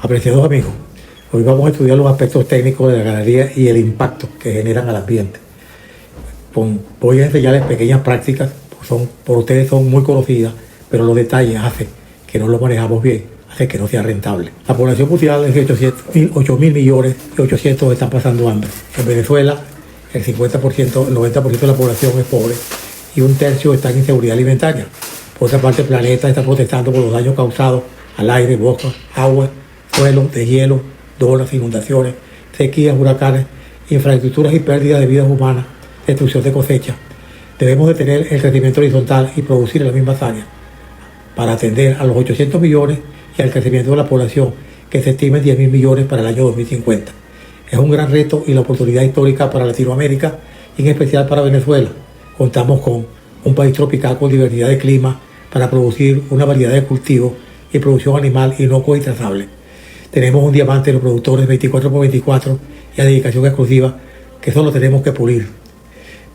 Apreciados amigos, hoy vamos a estudiar los aspectos técnicos de la ganadería y el impacto que generan al ambiente. Voy a enseñarles pequeñas prácticas, por ustedes son muy conocidas, pero los detalles hacen que no lo manejamos bien, hacen que no sea rentable. La población mundial es de 8 mil millones y 800 están pasando hambre. En Venezuela, el 50%, el 90% de la población es pobre y un tercio está en inseguridad alimentaria. Por otra parte, el planeta está protestando por los daños causados al aire, bosques, agua, suelos, de hielo, olas, inundaciones, sequías, huracanes, infraestructuras y pérdidas de vidas humanas, destrucción de cosechas. Debemos detener el crecimiento horizontal y producir en las mismas áreas para atender a los 800 millones y al crecimiento de la población que se estima en 10 mil millones para el año 2050. Es un gran reto y la oportunidad histórica para Latinoamérica y en especial para Venezuela. Contamos con un país tropical con diversidad de clima para producir una variedad de cultivos y producción animal inocua y trazable. Tenemos un diamante de los productores 24x24 y a dedicación exclusiva que solo tenemos que pulir.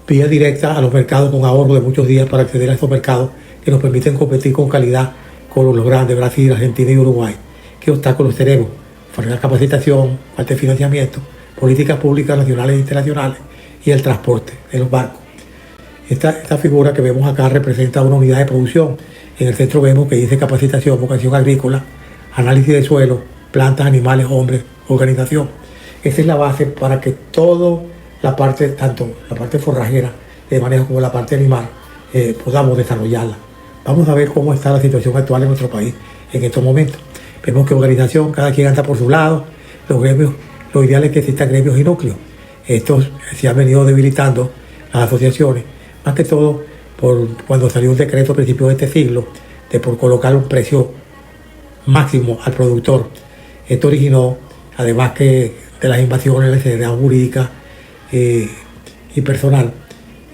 Vía directa a los mercados con ahorro de muchos días para acceder a estos mercados que nos permiten competir con calidad con los grandes Brasil, Argentina y Uruguay. ¿Qué obstáculos tenemos? Falta capacitación, falta de financiamiento, políticas públicas nacionales e internacionales y el transporte de los barcos. Esta figura que vemos acá representa una unidad de producción. En el centro vemos que dice capacitación, vocación agrícola, análisis de suelo, plantas, animales, hombres, organización. Esa es la base para que toda la parte, tanto la parte forrajera de manejo como la parte animal, podamos desarrollarla. Vamos a ver cómo está la situación actual en nuestro país en estos momentos. Vemos que organización, cada quien anda por su lado, los gremios, lo ideal es que existan gremios y núcleos. Estos se han venido debilitando las asociaciones, más que todo cuando salió un decreto a principios de este siglo por colocar un precio máximo al productor. Esto originó, además que de las invasiones, la inseguridad jurídica y personal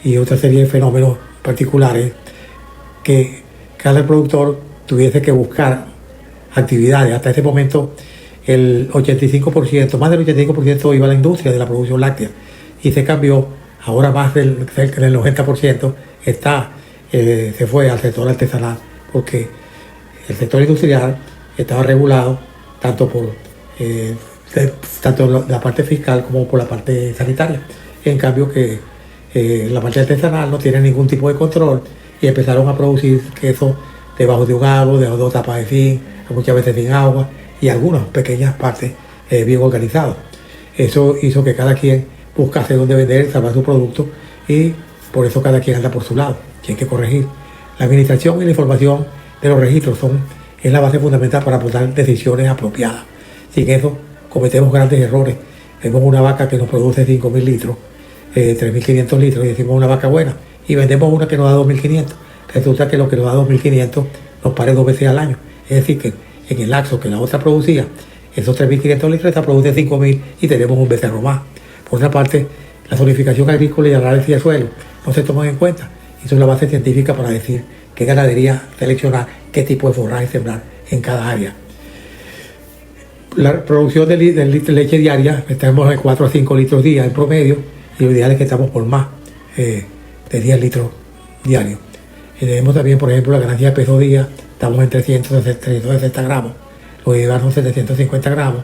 y otra serie de fenómenos particulares que cada productor tuviese que buscar actividades. Hasta ese momento el 85%, más del 85% iba a la industria de la producción láctea y se cambió, ahora más cerca del 90% se fue al sector artesanal porque el sector industrial estaba regulado tanto por la parte fiscal como por la parte sanitaria. En cambio que la parte artesanal no tiene ningún tipo de control y empezaron a producir queso debajo de un árbol, debajo de otra tapa de zinc, muchas veces sin agua y algunas pequeñas partes bien organizadas. Eso hizo que cada quien buscase dónde vender, salvar su producto y por eso cada quien anda por su lado. Y hay que corregir. La administración y la información de los registros es la base fundamental para tomar decisiones apropiadas. Sin eso cometemos grandes errores. Vemos una vaca que nos produce 5.000 litros, 3.500 litros y decimos una vaca buena y vendemos una que nos da 2.500. Resulta que lo que nos da 2.500 nos pare 2 veces al año. Es decir, que en el lapso que la otra producía, esos 3.500 litros, esta produce 5.000 y tenemos un becerro más. Por otra parte, la zonificación agrícola y el análisis de suelo no se toman en cuenta. Eso es la base científica para decir qué ganadería seleccionar, qué tipo de forraje sembrar en cada área. La producción de leche diaria, estamos en 4 a 5 litros día en promedio y lo ideal es que estamos por más de 10 litros diarios. Y tenemos también, por ejemplo, la ganancia de peso día, estamos en 360 gramos, los ideales son 750 gramos.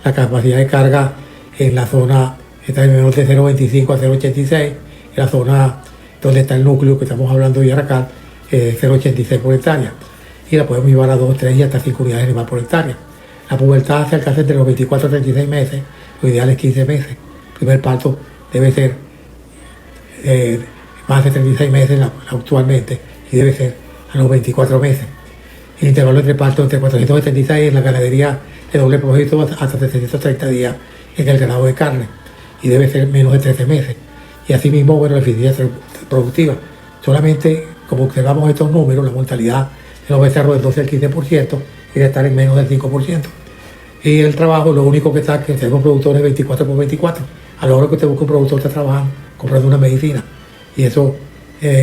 La capacidad de carga en la zona está en menos de 0.25 a 0.86, en la zona donde está el núcleo que estamos hablando de Yaracal, 0.86 por hectárea. Y la podemos llevar a 2, 3 y hasta 5 unidades animal por hectárea. La pubertad se alcanza entre los 24 a 36 meses, lo ideal es 15 meses. El primer parto debe ser más de 36 meses actualmente y debe ser a los 24 meses. El intervalo entre partos entre 476 en la ganadería de doble propósito hasta 730 días en el ganado de carne y debe ser menos de 13 meses. Y asimismo, bueno, la eficiencia productiva. Solamente como observamos estos números, la mortalidad de los becerros del 12 al 15% y de estar en menos del 5%. Y el trabajo, lo único que está, que tenemos productores 24x24. A la hora que usted busca un productor, está trabajando, comprando una medicina. Y eso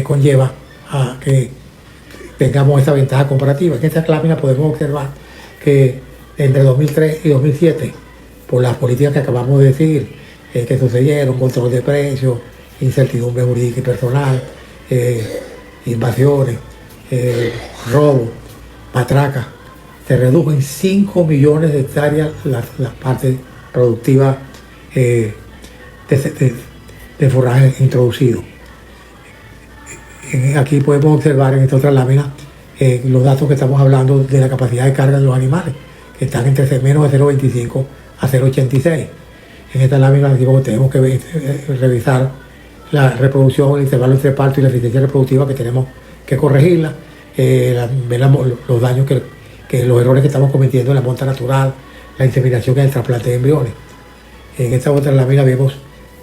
conlleva a que tengamos esa ventaja comparativa. En esta lámina podemos observar que entre 2003 y 2007, por las políticas que acabamos de decir, que sucedieron, control de precios, incertidumbre jurídica y personal, invasiones, robo, matraca, se redujo en 5 millones de hectáreas la parte productiva de forraje introducido. Aquí podemos observar en esta otra lámina los datos que estamos hablando de la capacidad de carga de los animales, que están entre menos de 0,25 a 0,86. En esta lámina decimos que tenemos que revisar la reproducción, el intervalo entre parto y la eficiencia reproductiva, que tenemos que corregirla, ver los daños los errores que estamos cometiendo en la monta natural, la inseminación y el trasplante de embriones. En esta otra lámina vemos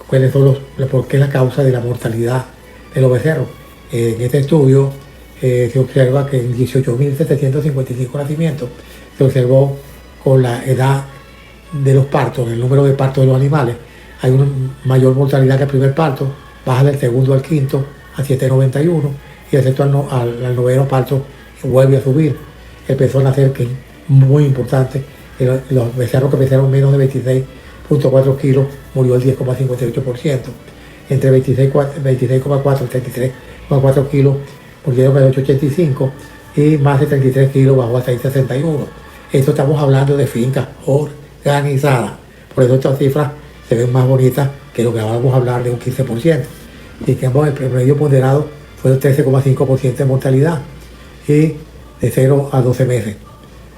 cuáles son por qué la causa de la mortalidad de los becerros. En este estudio se observa que en 18.755 nacimientos se observó con la edad de los partos, el número de partos de los animales, hay una mayor mortalidad que el primer parto, baja del segundo al quinto a 7,91 y excepto al noveno parto vuelve a subir. Empezó a nacer, que es muy importante, los becerros que pesaron menos de 26,4 kilos murió el 10,58%. Entre 26,4 y 33,4 kilos murieron el 8,85 y más de 33 kilos bajó a 6,61. Esto estamos hablando de fincas organizadas. Por eso estas cifras se ven más bonitas que lo que vamos a hablar de un 15%. Y que el promedio ponderado fue de 13,5% de mortalidad y de 0 a 12 meses.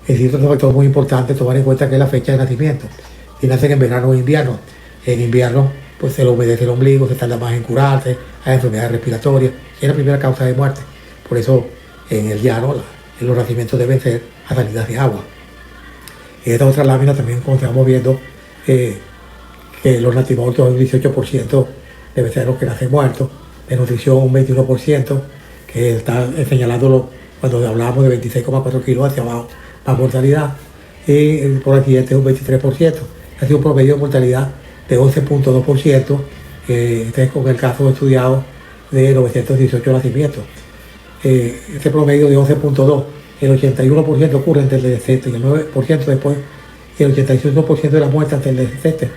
Existe otro factor muy importante tomar en cuenta, que es la fecha de nacimiento. Si nacen en verano o invierno, en invierno pues se le humedece el ombligo, se tarda más en curarse, hay enfermedades respiratorias, y es la primera causa de muerte. Por eso en el llano los nacimientos deben ser a salidas de agua. En esta otra lámina también, como estamos viendo, que los natimortos son un 18% de becerros que nacen muertos, de nutrición un 21%, que está señalándolo cuando hablábamos de 26,4 kilos hacia abajo, más mortalidad, y por accidente es un 23%. Ha sido un promedio de mortalidad de 11,2%, este es con el caso estudiado de 918 nacimientos. Este promedio de 11,2%, el 81% ocurre antes del destete y el 9% después, y el 85% de las muertes antes del destete,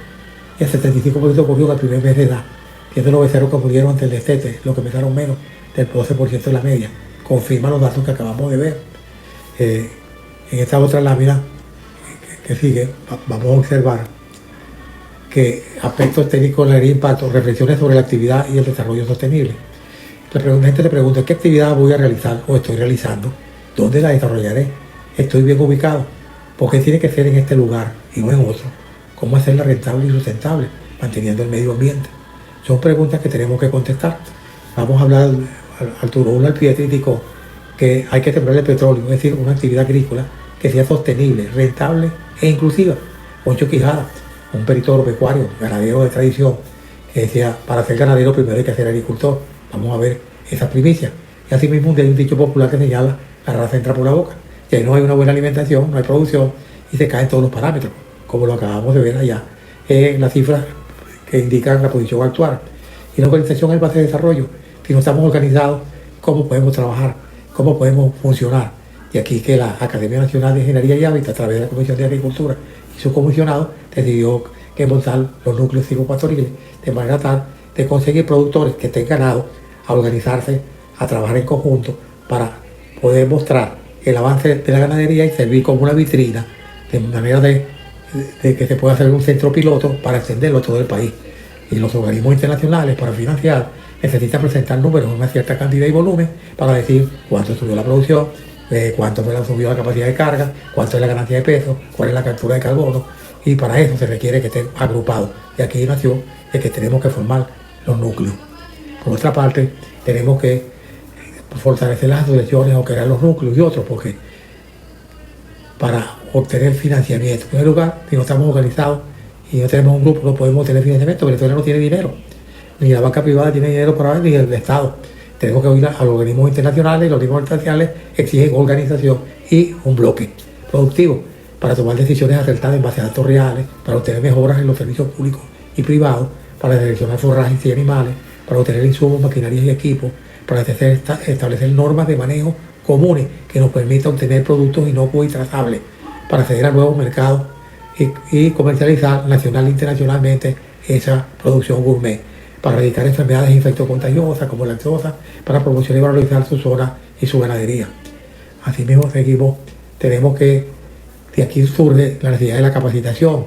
y el 75% ocurrió en el primer mes de edad. Siendo los becerros que murieron antes del destete, los que pesaron menos del 12% de la media. Confirma los datos que acabamos de ver. En esta otra lámina que sigue, vamos a observar que aspectos técnicos de impacto, reflexiones sobre la actividad y el desarrollo sostenible. La gente le pregunta: ¿qué actividad voy a realizar o estoy realizando? ¿Dónde la desarrollaré? ¿Estoy bien ubicado? ¿Por qué tiene que ser en este lugar y no en otro? ¿Cómo hacerla rentable y sustentable, manteniendo el medio ambiente? Son preguntas que tenemos que contestar. Vamos a hablar, Arturo Uno Alpietri indicó que hay que sembrar el petróleo, es decir, una actividad agrícola que sea sostenible, rentable e inclusiva. Poncho Quijada, un perito agropecuario, ganadero de tradición, que decía: para ser ganadero primero hay que ser agricultor. Vamos a ver esa primicia. Y asimismo hay un dicho popular que señala: la raza entra por la boca. Si no hay una buena alimentación, no hay producción y se caen todos los parámetros, como lo acabamos de ver allá en las cifras que indican la posición actual. Y la organización es el base de desarrollo. Si no estamos organizados, ¿cómo podemos trabajar? ¿Cómo podemos funcionar? Y aquí que la Academia Nacional de Ingeniería y Hábitat, a través de la Comisión de Agricultura y su comisionado, decidió que montar los núcleos silvopastoriles de manera tal de conseguir productores que estén ganados a organizarse, a trabajar en conjunto para poder mostrar el avance de la ganadería y servir como una vitrina, de manera de que se pueda hacer un centro piloto para extenderlo a todo el país. Y los organismos internacionales, para financiar, necesitan presentar números de una cierta cantidad y volumen para decir cuánto subió la producción, cuánto subió la capacidad de carga, cuánto es la ganancia de peso, cuál es la captura de carbono, y para eso se requiere que estén agrupados. Y aquí nació el que tenemos que formar los núcleos. Por otra parte, tenemos que fortalecer las asociaciones o crear los núcleos y otros, porque para obtener financiamiento, en primer lugar, si no estamos organizados y no tenemos un grupo, no podemos obtener financiamiento. Venezuela no tiene dinero, ni la banca privada tiene dinero para ver, ni el Estado. Tenemos que ir a los organismos internacionales, y los organismos internacionales exigen organización y un bloque productivo para tomar decisiones acertadas en base a datos reales, para obtener mejoras en los servicios públicos y privados, para seleccionar forrajes y animales, para obtener insumos, maquinarias y equipos, para establecer normas de manejo comunes que nos permitan obtener productos inocuos y trazables, para acceder a nuevos mercados y comercializar nacional e internacionalmente esa producción gourmet, para erradicar enfermedades infectocontagiosas como la aftosa, para promocionar y valorizar su zona y su ganadería. Asimismo, tenemos que De aquí surge la necesidad de la capacitación,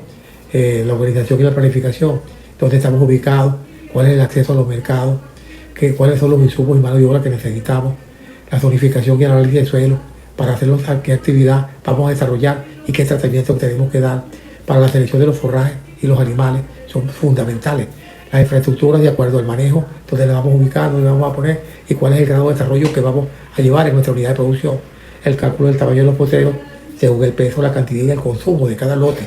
la organización y la planificación, dónde estamos ubicados, cuál es el acceso a los mercados, cuáles son los insumos y mano de obra que necesitamos, la zonificación y el análisis de suelo, para hacerlo, qué actividad vamos a desarrollar y qué tratamiento tenemos que dar. Para la selección de los forrajes y los animales son fundamentales. Las infraestructuras de acuerdo al manejo, dónde las vamos a ubicar, dónde las vamos a poner y cuál es el grado de desarrollo que vamos a llevar en nuestra unidad de producción. El cálculo del tamaño de los potreros según el peso, la cantidad y el consumo de cada lote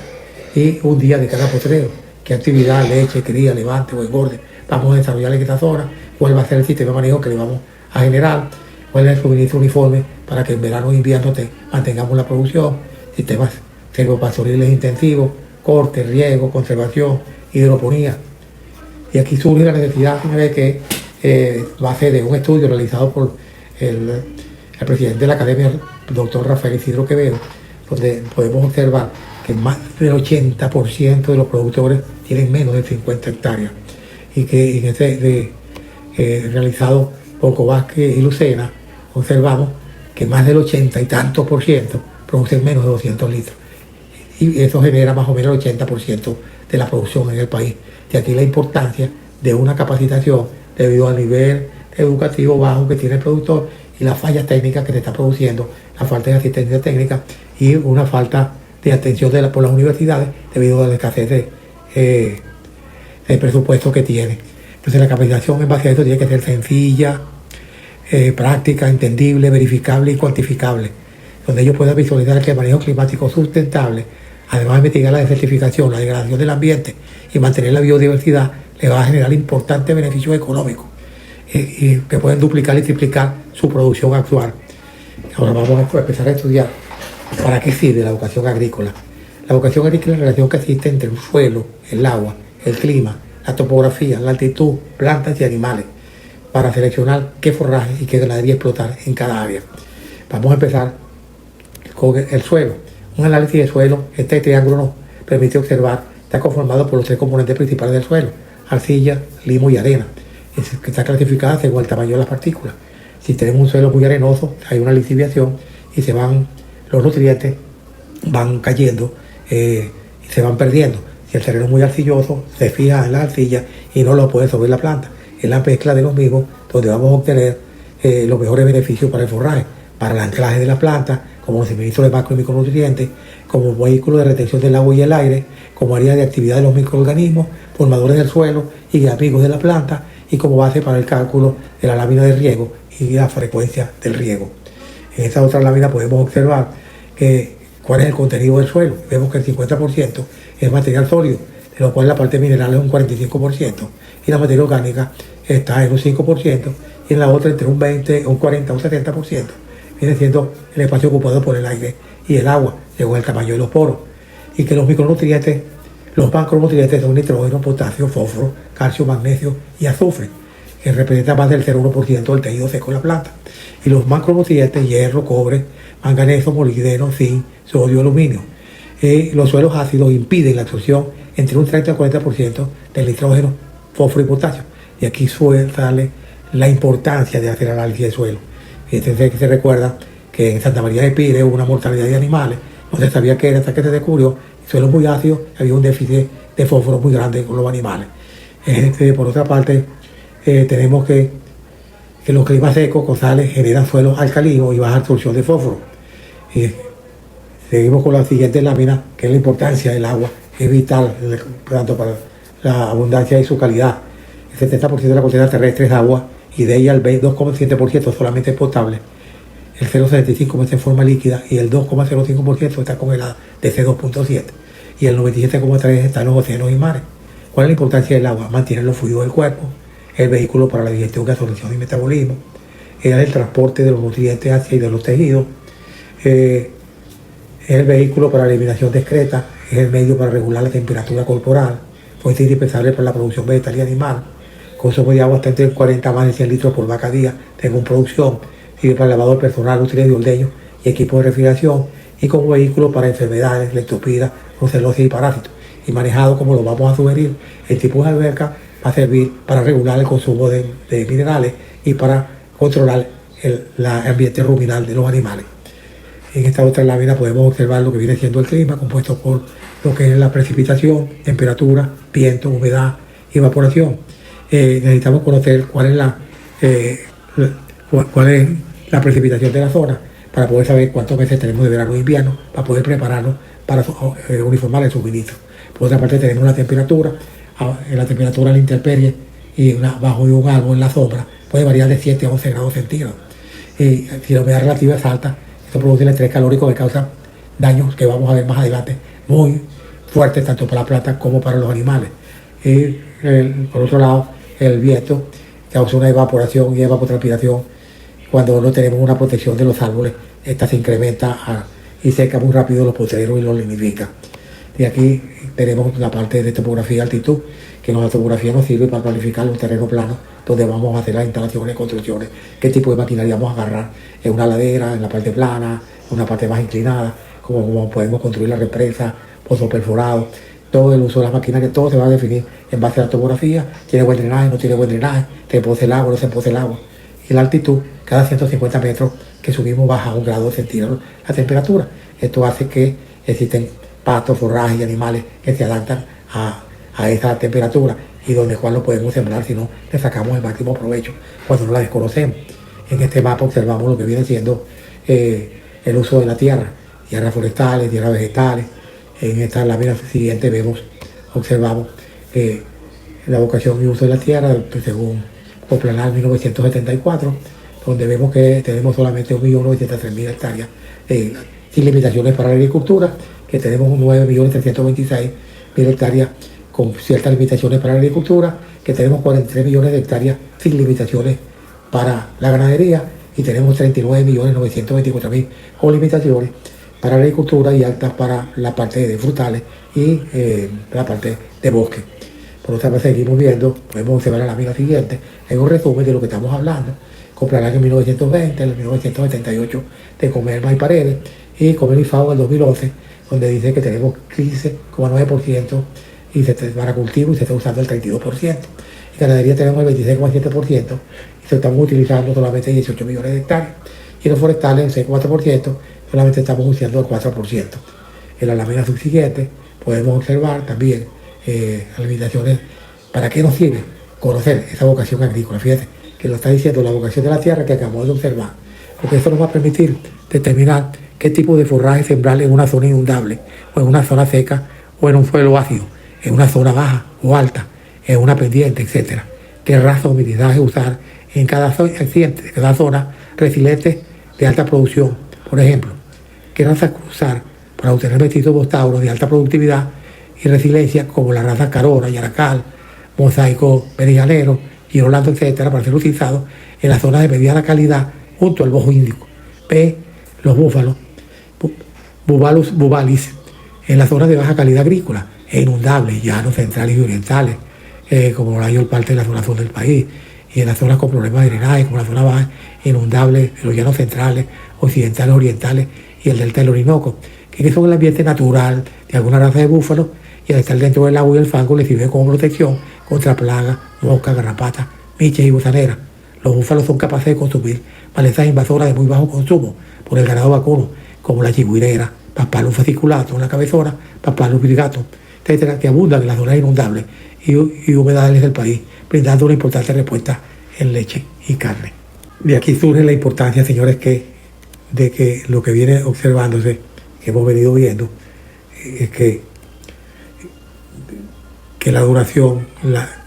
y un día de cada potrero. Qué actividad, leche, cría, levante o engorde vamos a desarrollar en esta zona, cuál va a ser el sistema de manejo que le vamos a generar, cuál es el suministro uniforme para que en verano e invierno mantengamos la producción, sistemas silvopastoriles intensivos, corte, riego, conservación, hidroponía. Y aquí surge la necesidad de que, base de un estudio realizado por el presidente de la academia, el doctor Rafael Isidro Quevedo, donde podemos observar que más del 80% de los productores tienen menos de 50 hectáreas y que en ese realizado por Cobasque y Lucena observamos que más del 80 y tantos por ciento producen menos de 200 litros y eso genera más o menos el 80% de la producción en el país. De aquí la importancia de una capacitación debido al nivel educativo bajo que tiene el productor y las fallas técnicas que se está produciendo, la falta de asistencia técnica y una falta de atención por las universidades debido a la escasez de presupuesto que tiene. Entonces la capacitación en base a eso tiene que ser sencilla, práctica, entendible, verificable y cuantificable, donde ellos puedan visualizar que el manejo climático sustentable, además de mitigar la desertificación, la degradación del ambiente y mantener la biodiversidad, le va a generar importantes beneficios económicos y que pueden duplicar y triplicar su producción actual. Ahora vamos a empezar a estudiar para qué sirve la educación agrícola. La educación agrícola es la relación que existe entre el suelo, el agua, el clima, la topografía, la altitud, plantas y animales, para seleccionar qué forraje y qué ganadería explotar en cada área. Vamos a empezar con el suelo. Un análisis de suelo, este triángulo nos permite observar, está conformado por los tres componentes principales del suelo: arcilla, limo y arena, que está clasificada según el tamaño de las partículas. Si tenemos un suelo muy arenoso, hay una lixiviación y los nutrientes van cayendo y se van perdiendo. Si el terreno es muy arcilloso, se fija en la arcilla y no lo puede sobre la planta. Es la mezcla de los mismos donde vamos a obtener los mejores beneficios para el forraje, para el anclaje de la planta, como suministro de macro y micronutrientes, como vehículo de retención del agua y el aire, como área de actividad de los microorganismos, formadores del suelo y amigos de la planta, y como base para el cálculo de la lámina de riego y la frecuencia del riego. En esta otra lámina podemos observar cuál es el contenido del suelo. Vemos que el 50% es material sólido, de lo cual la parte mineral es un 45%, y la materia orgánica está en un 5%, y en la otra entre un 20, un 40, un 70%. Viene siendo el espacio ocupado por el aire y el agua, según el tamaño de los poros. Y que los micronutrientes, los macronutrientes son nitrógeno, potasio, fósforo, calcio, magnesio y azufre, que representa más del 0,1% del tejido seco de la planta. Y los macronutrientes, hierro, cobre, manganeso, molibdeno, zinc, sodio, aluminio. Los suelos ácidos impiden la absorción entre un 30 y 40% del nitrógeno, fósforo y potasio. Y aquí sale la importancia de hacer análisis de suelo. Fíjense que se recuerda que en Santa María de Pire hubo una mortalidad de animales, no se sabía qué era hasta que se descubrió, suelos muy ácidos, había un déficit de fósforo muy grande con los animales. Por otra parte, tenemos que los climas secos, costales, generan suelos alcalinos y baja absorción de fósforo. Seguimos con la siguiente lámina, que es la importancia del agua, es vital tanto para la abundancia y su calidad. El 70% de la cantidad terrestre es agua y de ella el 2,7% solamente es potable, el 0,75% está en forma líquida y el 2,05% está congelada de C2.7 y el 97,3% está en los océanos y mares. ¿Cuál es la importancia del agua? Mantener los fluidos del cuerpo, el vehículo para la digestión, gasolización y metabolismo, el transporte de los nutrientes hacia y de los tejidos, es el vehículo para la eliminación discreta, es el medio para regular la temperatura corporal, puede ser indispensable para la producción vegetal y animal. Consumo de agua está entre 40 más de 100 litros por vaca día según producción, sirve para el lavado personal, útiles de ordeño y equipos de refrigeración, y como vehículo para enfermedades, leptospira, brucelosis y parásitos, y manejado como lo vamos a sugerir. El tipo de alberca va a servir para regular el consumo de minerales y para controlar el ambiente ruminal de los animales. En esta otra lámina podemos observar lo que viene siendo el clima, compuesto por lo que es la precipitación, temperatura, viento, humedad y evaporación. Necesitamos conocer cuál es la precipitación de la zona para poder saber cuántos meses tenemos de verano e invierno, para poder prepararnos para uniformar el suministro. Por otra parte tenemos la temperatura, en la temperatura a la intemperie y bajo de un árbol en la sombra puede variar de 7 a 11 grados centígrados. Si la humedad relativa es alta, esto produce el estrés calórico que causa daños que vamos a ver más adelante, muy fuertes tanto para la planta como para los animales. Por otro lado, el viento causa una evaporación y evapotranspiración. Cuando no tenemos una protección de los árboles, esta se incrementa y seca muy rápido los potreros y los lignifica. Y aquí tenemos la parte de topografía y altitud, que la topografía nos sirve para planificar un terreno plano donde vamos a hacer las instalaciones, construcciones, qué tipo de maquinaria vamos a agarrar en una ladera, en la parte plana, en una parte más inclinada, cómo podemos construir la represa, pozos perforados, todo el uso de las maquinarias, todo se va a definir en base a la topografía, tiene buen drenaje, no tiene buen drenaje, se empoza el agua, no se empoza el agua. Y la altitud, cada 150 metros que subimos baja 1 grado centígrado la temperatura. Esto hace que existen pastos, forrajes y animales que se adaptan a esa temperatura y donde cual lo podemos sembrar si no le sacamos el máximo provecho cuando no la desconocemos. En este mapa observamos lo que viene siendo el uso de la tierra, tierras forestales, tierras vegetales. En esta lámina siguiente observamos la vocación y uso de la tierra según Coplanal 1974, donde vemos que tenemos solamente 1.903.000 hectáreas sin limitaciones para la agricultura, que tenemos 9.326.000 hectáreas con ciertas limitaciones para la agricultura, que tenemos 43 millones de hectáreas sin limitaciones para la ganadería y tenemos 39.924.000 con limitaciones para la agricultura y altas para la parte de frutales y la parte de bosque. Por otra parte, seguimos viendo, podemos observar en la lámina siguiente, en un resumen de lo que estamos hablando. Comprar el año 1920, el 1978 de Comerma y Paredes, y Comer y FAO en el 2011, donde dice que tenemos 15,9% y para cultivo y se está usando el 32%. En ganadería tenemos el 26,7% y se estamos utilizando solamente 18 millones de hectáreas. Y los forestales, el 6,4%, solamente estamos usando el 4%. En la lámina subsiguiente podemos observar también las limitaciones. ¿Para qué nos sirve conocer esa vocación agrícola? Fíjate que lo está diciendo la vocación de la tierra que acabamos de observar, porque eso nos va a permitir determinar qué tipo de forraje sembrar en una zona inundable, o en una zona seca, o en un suelo ácido, en una zona baja o alta, en una pendiente, etc. Qué raza o humedad usar en cada zona resiliente de alta producción. Por ejemplo, qué raza usar para obtener mestizos bostauros de alta productividad y resiliencia, como la raza Carora, Yaracal, Mosaico Merijanero, Girolando, etcétera, para ser utilizados en las zonas de mediana calidad junto al bojo índico. P. Los búfalos, Bubalus bubalis, en las zonas de baja calidad agrícola e inundables, llanos centrales y orientales, como la mayor parte de la zona sur del país, y en las zonas con problemas de drenaje, como la zona baja inundable de los llanos centrales, occidentales, orientales y el delta del Orinoco, que son el ambiente natural de alguna raza de búfalo, y al estar dentro del agua y el fango les sirve como protección contra plagas, moscas, garrapatas, miches y gusaneras. Los búfalos son capaces de consumir malezas invasoras de muy bajo consumo por el ganado vacuno, como la chigüirera, Paspalus fasciculatum, la cabezona, Paspalus virgatum, etcétera, que abundan en las zonas inundables y humedales del país, brindando una importante respuesta en leche y carne. De aquí surge la importancia, señores, de que lo que viene observándose, que hemos venido viendo, es que la duración,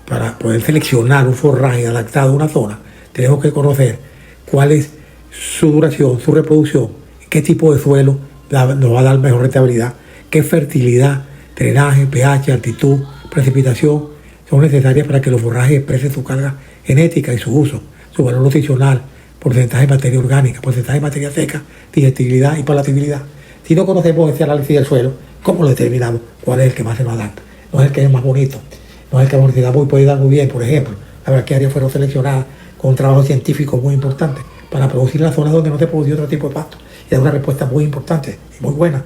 para poder seleccionar un forraje adaptado a una zona, tenemos que conocer cuál es su duración, su reproducción, qué tipo de suelo nos va a dar mejor rentabilidad, qué fertilidad, drenaje, pH, altitud, precipitación son necesarias para que los forrajes expresen su carga genética y su uso, su valor nutricional, porcentaje de materia orgánica, porcentaje de materia seca, digestibilidad y palatabilidad. Si no conocemos ese análisis del suelo, ¿cómo lo determinamos? ¿Cuál es el que más se nos adapta? No es el que es más bonito, no es el que puede dar muy bien. Por ejemplo, las braquiarias fueron seleccionadas con un trabajo científico muy importante para producir las zonas donde no se produjo otro tipo de pasto. Y da una respuesta muy importante y muy buena.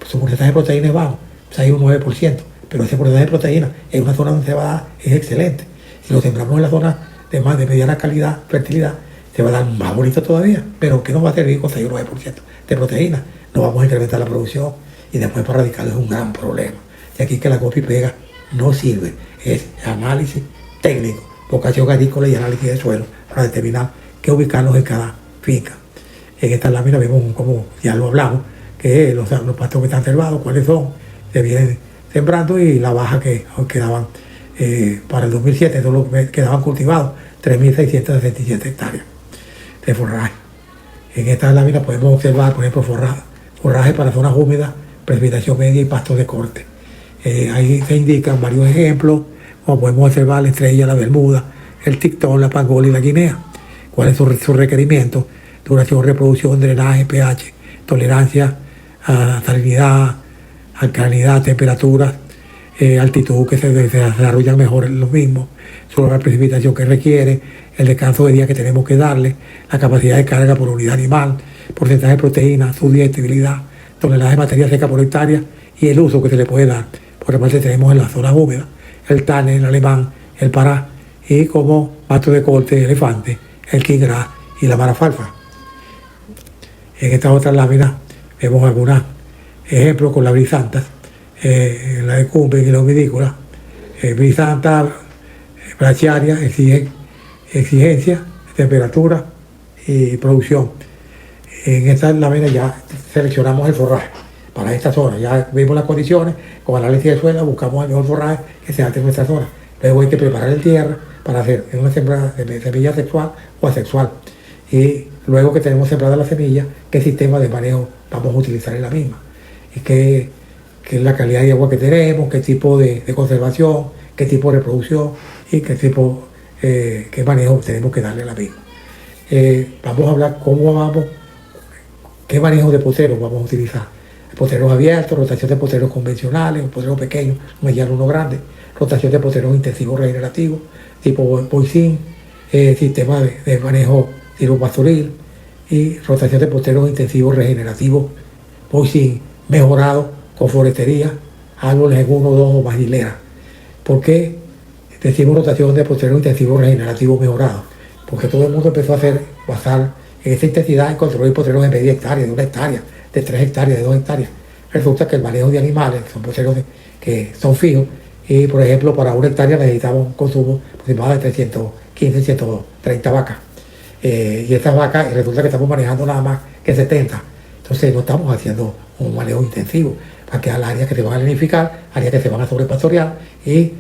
Su porcentaje de proteína es bajo, hay un 9%, pero ese porcentaje de proteína en una zona donde se va a dar es excelente. Si lo sembramos en la zona de mediana calidad, fertilidad, se va a dar más bonito todavía, pero que nos va a servir con 6 o 9% de proteína. No vamos a incrementar la producción y después para radicarlo es un gran problema. Y aquí que la copia y pega no sirve, es análisis técnico, vocación agrícola y análisis de suelo para determinar qué ubicarlos en cada finca. En esta lámina vemos, como ya lo hablamos, que los pastos que están cerrados, cuáles son, se vienen sembrando y la baja que quedaban para el 2007, todos los que quedaban cultivados, 3.667 hectáreas de forraje. En esta lámina podemos observar, por ejemplo, forraje para zonas húmedas, precipitación media y pastos de corte. Ahí se indican varios ejemplos, como podemos observar la estrella, la bermuda, el tictón, la pangola y la guinea. ¿Cuáles son sus requerimientos? Duración, reproducción, drenaje, pH, tolerancia a salinidad, alcalinidad, temperatura, altitud que se desarrollan mejor los mismos, sobre la precipitación que requiere, el descanso de día que tenemos que darle, la capacidad de carga por unidad animal, porcentaje de proteína, su digestibilidad, toneladas de materia seca por hectárea y el uso que se le puede dar. Por parte tenemos en las zonas húmedas el tane, el alemán, el pará y como pasto de corte, el elefante, el king grass y la marafalfa. En estas otras láminas vemos algunos ejemplos con las brisantas, la de cumbre y la humidícola. Brisanta brachiaria exigen exigencia, temperatura y producción. En esta lámina ya seleccionamos el forraje para esta zona, ya vimos las condiciones, con análisis de suelo buscamos el mejor forraje que se adapte en nuestra zona. Luego hay que preparar el tierra para hacer una sembrada de semilla sexual o asexual. Y luego que tenemos sembrada la semilla, qué sistema de manejo vamos a utilizar en la misma. Y qué es la calidad de agua que tenemos, qué tipo de conservación, qué tipo de reproducción y qué manejo tenemos que darle a la misma. Vamos a hablar qué manejo de poteros vamos a utilizar. Poteros abiertos, rotación de poteros convencionales, poteros pequeños, mediano, uno grande, rotación de poteros intensivos regenerativos, tipo Boycin, sistema de manejo silvopastoril y rotación de poteros intensivos regenerativos Boycin, mejorado con forestería, árboles en 1, 2 o más hileras. ¿Por qué decimos rotación de poteros intensivos regenerativos mejorados? Porque todo el mundo empezó a basar en esa intensidad en construir potreros de media hectárea, de 1 hectárea, de 3 hectáreas, de 2 hectáreas. Resulta que el manejo de animales son potreros que son fijos y, por ejemplo, para 1 hectárea necesitamos un consumo aproximado de 315, 130 vacas. Y estas vacas resulta que estamos manejando nada más que 70. Entonces no estamos haciendo un manejo intensivo para que haya áreas que se van a linificar, áreas que se van a sobrepastorear y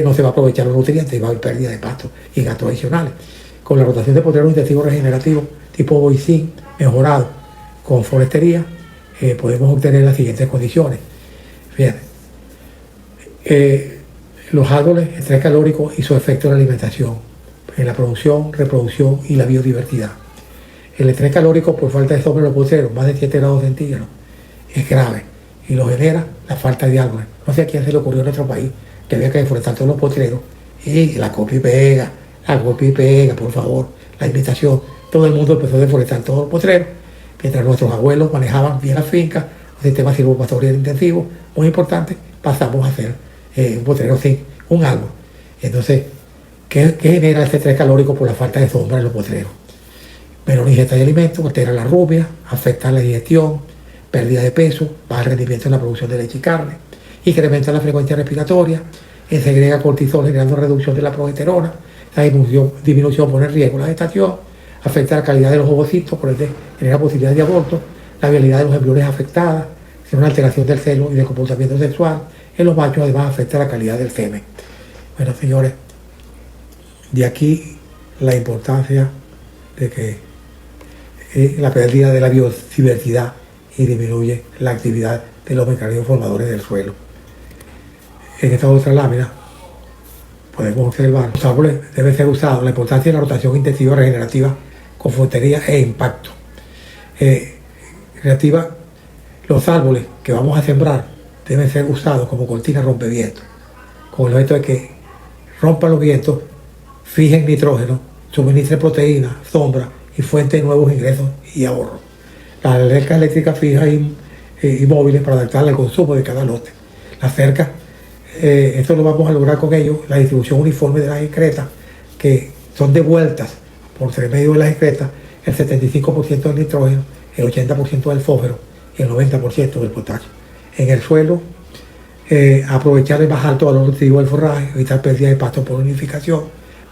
no se va a aprovechar los nutrientes y va a haber pérdida de pasto y gastos adicionales. Con la rotación de poteros intensivos regenerativos tipo Boycin mejorado con forestería, podemos obtener las siguientes condiciones. Fíjate, los árboles, estrés calórico y su efecto en la alimentación, en la producción, reproducción y la biodiversidad. El estrés calórico por falta de sombra en los potreros, más de 7 grados centígrados, es grave y lo genera la falta de árboles. No sé a quién se le ocurrió en nuestro país que había que deforestar todos los potreros y la copia y pega, por favor, la invitación. Todo el mundo empezó a deforestar todos los potreros, mientras nuestros abuelos manejaban bien las fincas, un sistema silvopastoril intensivo, muy importante, pasamos a hacer un potrero sin un árbol. Entonces, ¿qué genera ese estrés calórico por la falta de sombra en los potreros? Menor ingesta de alimentos, altera la rubia, afecta la digestión, pérdida de peso, baja rendimiento en la producción de leche y carne, incrementa la frecuencia respiratoria, segrega cortisol generando reducción de la progesterona, la disminución pone en riesgo la gestación, afecta la calidad de los ovocitos, por ende genera posibilidades de aborto, la viabilidad de los embriones afectada, tiene una alteración del celo y del comportamiento sexual. En los machos además afecta la calidad del semen. Bueno, señores, de aquí la importancia de que la pérdida de la biodiversidad y disminuye la actividad de los mecanismos formadores del suelo. En esta otra lámina podemos observar los árboles deben ser usados, la importancia de la rotación intensiva regenerativa con forestería e impacto. Los árboles que vamos a sembrar deben ser usados como cortina rompevientos, con el objeto de que rompan los vientos, fijen nitrógeno, suministren proteínas, sombra y fuente de nuevos ingresos y ahorros. Las cercas eléctricas fijas y móviles para adaptarla al consumo de cada lote. Las cercas, esto lo vamos a lograr con ellos, la distribución uniforme de las excretas, que son devueltas por tres medios de las excretas el 75% del nitrógeno, el 80% del fósforo y el 90% del potasio. En el suelo, aprovechar el más alto valor nutritivo del forraje, evitar pérdida de pasto por unificación,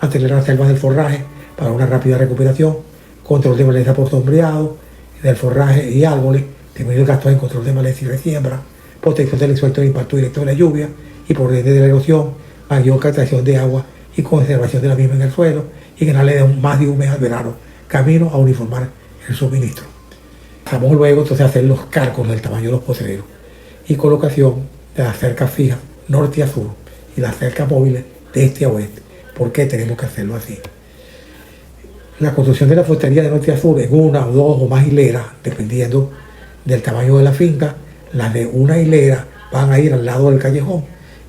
mantener las reservas del forraje para una rápida recuperación, control de maleza por sombreado del forraje y árboles, disminuir el gasto en control de maleza y resiembra, protección del suelo del impacto directo de la lluvia y por ende de la erosión, mayor captación de agua y conservación de la misma en el suelo y ganarle más de un mes al verano, camino a uniformar el suministro. Vamos luego entonces a hacer los cálculos del tamaño de los potreros y colocación de las cercas fijas norte a sur y las cercas móviles de este a oeste. ¿Por qué tenemos que hacerlo así? La construcción de la fustería de norte a sur en una o dos o más hileras, dependiendo del tamaño de la finca, las de una hilera van a ir al lado del callejón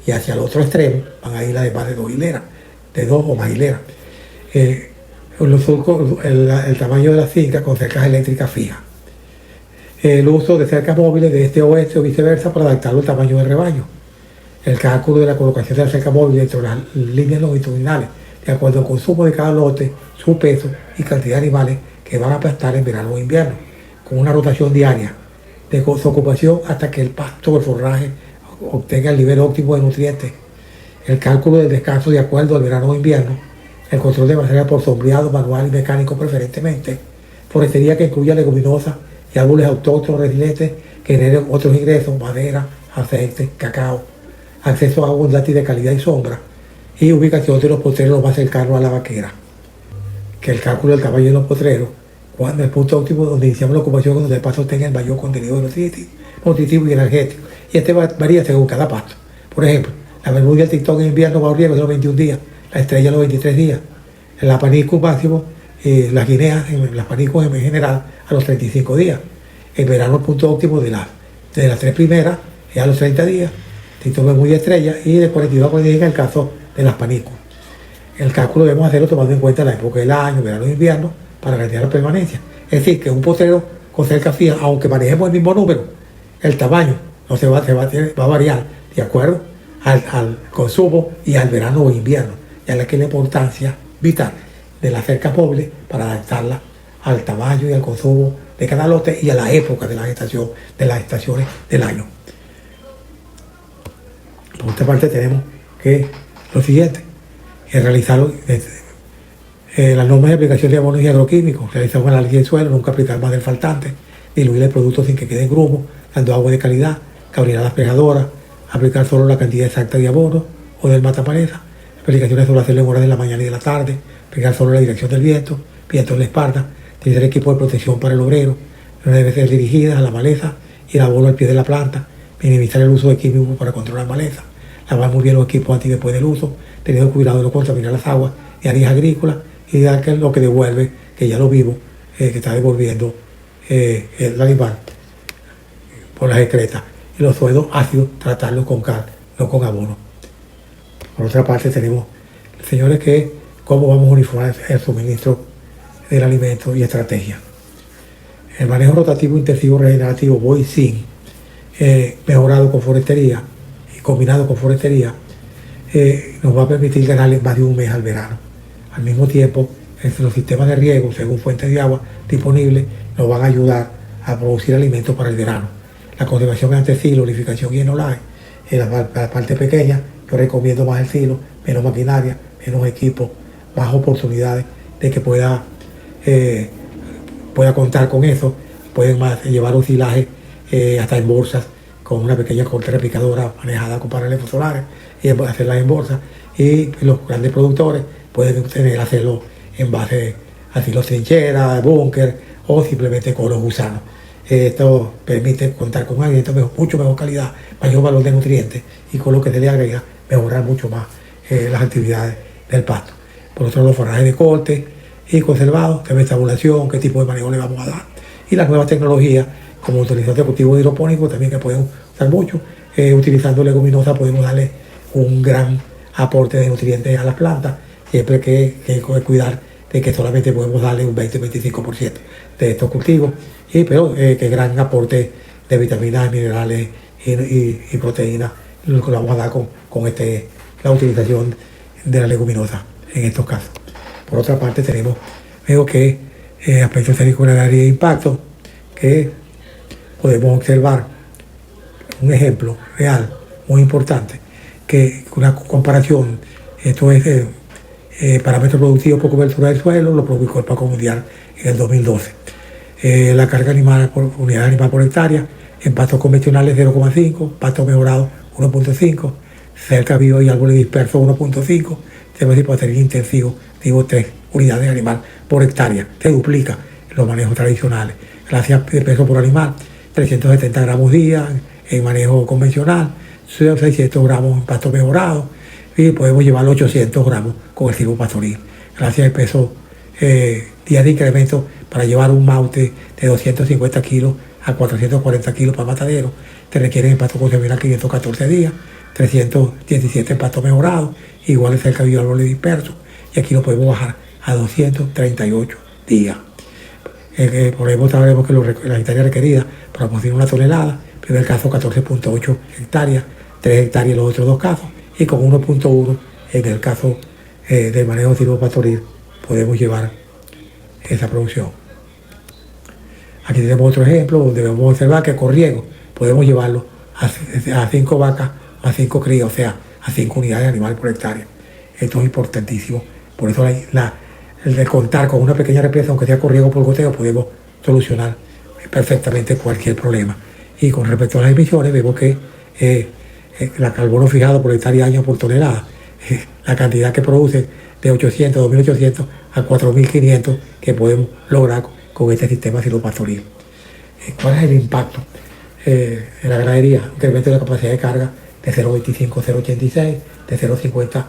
y hacia el otro extremo van a ir las de más de dos hileras, de dos o más hileras. El tamaño de la finca con cercas eléctricas fijas. El uso de cercas móviles de este a oeste o viceversa para adaptarlo al tamaño del rebaño. El cálculo de la colocación de la cerca móvil dentro de las líneas longitudinales, de acuerdo al consumo de cada lote, su peso y cantidad de animales que van a pastar en verano o invierno, con una rotación diaria de su ocupación hasta que el pasto o el forraje obtenga el nivel óptimo de nutrientes. El cálculo del descanso de acuerdo al verano o invierno. El control de materia por sombreado manual y mecánico preferentemente. Forestería que incluya leguminosas y árboles autóctonos resilientes que generen otros ingresos, madera, aceite, cacao, acceso a agua abundante y de calidad y sombra, y ubicación de los potreros más cercanos a la vaquera. Que el cálculo del tamaño de los potreros, cuando el punto óptimo donde iniciamos la ocupación, donde el pasto tenga el mayor contenido nutritivo y energético. Y este varía según cada pasto. Por ejemplo, la bermuda del tritón en invierno va a oriar a los 21 días, la estrella a los 23 días, la panicus máximo, las guineas, las panicus en general, a los 35 días. En verano el punto óptimo de las tres primeras es a los 30 días, tritón muy estrella, y de 42 a 40 en el caso de las panicus. El cálculo debemos hacerlo tomando en cuenta la época del año, verano e invierno, para garantizar la permanencia. Es decir, que un potrero con cerca fija, aunque manejemos el mismo número, el tamaño no va a variar de acuerdo al consumo y al verano o invierno. Ya es que la importancia vital de las cercas móviles para adaptarla al tamaño y al consumo de cada lote y a la época de las estaciones del año. Por otra parte tenemos que lo siguiente, es realizar las normas de aplicación de abonos y agroquímicos, realizar un análisis del suelo, nunca aplicar más del faltante, diluir el producto sin que quede en grumo, dando agua de calidad, cabrear las pegadoras, aplicar solo la cantidad exacta de abono o del matamaleza, aplicaciones solo hacerlo en horas de la mañana y de la tarde, aplicar solo la dirección del viento en la espalda, tener equipo de protección para el obrero, no debe ser dirigida a la maleza y el abono al pie de la planta, minimizar el uso de químicos para controlar maleza, lavar muy bien los equipos antes y después del uso, teniendo cuidado de no contaminar las aguas y áreas agrícolas y dar que lo que devuelve, que ya lo vimos, que está devolviendo el animal por las excretas. Y los suelos ácidos, tratarlos con cal, no con abono. Por otra parte tenemos, señores, que cómo vamos a uniformar el suministro del alimento y estrategia. El manejo rotativo intensivo regenerativo voy sin mejorado con forestería y combinado con forestería nos va a permitir ganarle más de un mes al verano. Al mismo tiempo, los sistemas de riego según fuentes de agua disponibles nos van a ayudar a producir alimentos para el verano. La conservación ante silo, olificación y enolaje, en la parte pequeña yo recomiendo más el silo, menos maquinaria, menos equipo, más oportunidades de que pueda contar con eso. Pueden llevar oscilaje hasta en bolsas con una pequeña cortera picadora manejada con paneles solares y hacerlas en bolsas. Y los grandes productores pueden hacerlo en base a silos trincheras, búnker o simplemente con los gusanos. Esto permite contar con alimentos de mucho mejor calidad, mayor valor de nutrientes y con lo que se le agrega mejorar mucho más las actividades del pasto. Por otro lado, los forrajes de corte y conservados, de estabulación, qué tipo de manejo le vamos a dar. Y las nuevas tecnologías, como utilización de cultivos hidropónicos, también que pueden usar mucho. Utilizando leguminosas podemos darle un gran aporte de nutrientes a las plantas, siempre que cuidar de que solamente podemos darle un 20-25% de estos cultivos, pero que gran aporte de vitaminas, minerales y proteínas lo que vamos a dar con la utilización de la leguminosa en estos casos. Por otra parte tenemos Veo que aspectos técnicos de la ganadería de impacto, que podemos observar un ejemplo real muy importante, que una comparación, esto es parámetro productivo por cobertura del suelo, lo publicó el Banco Mundial en el 2012. La carga animal por unidad animal por hectárea, en pastos convencionales 0,5, pastos mejorados 1,5, cerca vivo y árboles dispersos 1,5, tenemos hipotermia intensivo, digo 3 unidades animal por hectárea, se duplica los manejos tradicionales. Gracias de peso por animal, 370 gramos día en manejo convencional, 600 gramos en pasto mejorado y podemos llevar 800 gramos con el silvo pastoril. Gracias al peso día de incremento para llevar un maute de 250 kilos a 440 kilos para matadero, te requieren en pasto convencional 514 días, 317 en pasto mejorado, igual es cerca de árboles dispersos, y aquí lo podemos bajar a 238 días. Por ejemplo, sabemos que la hectárea requerida para producir una tonelada, en primer caso 14,8 hectáreas, 3 hectáreas en los otros dos casos, y con 1,1 en el caso del manejo de silvo pastoril podemos llevar esa producción. Aquí tenemos otro ejemplo donde debemos observar que con riego podemos llevarlo a 5 vacas, a 5 crías, o sea, a 5 unidades de animal por hectárea. Esto es importantísimo. Por eso el de contar con una pequeña represa, aunque sea con riego por goteo, podemos solucionar perfectamente cualquier problema. Y con respecto a las emisiones, vemos que el carbono fijado por hectárea año por tonelada, la cantidad que produce de 800, 2.800 a 4.500 que podemos lograr con este sistema silvopastoril. ¿Cuál es el impacto en la ganadería? Incremento de la capacidad de carga de 0,25 a 0,86, de 0,50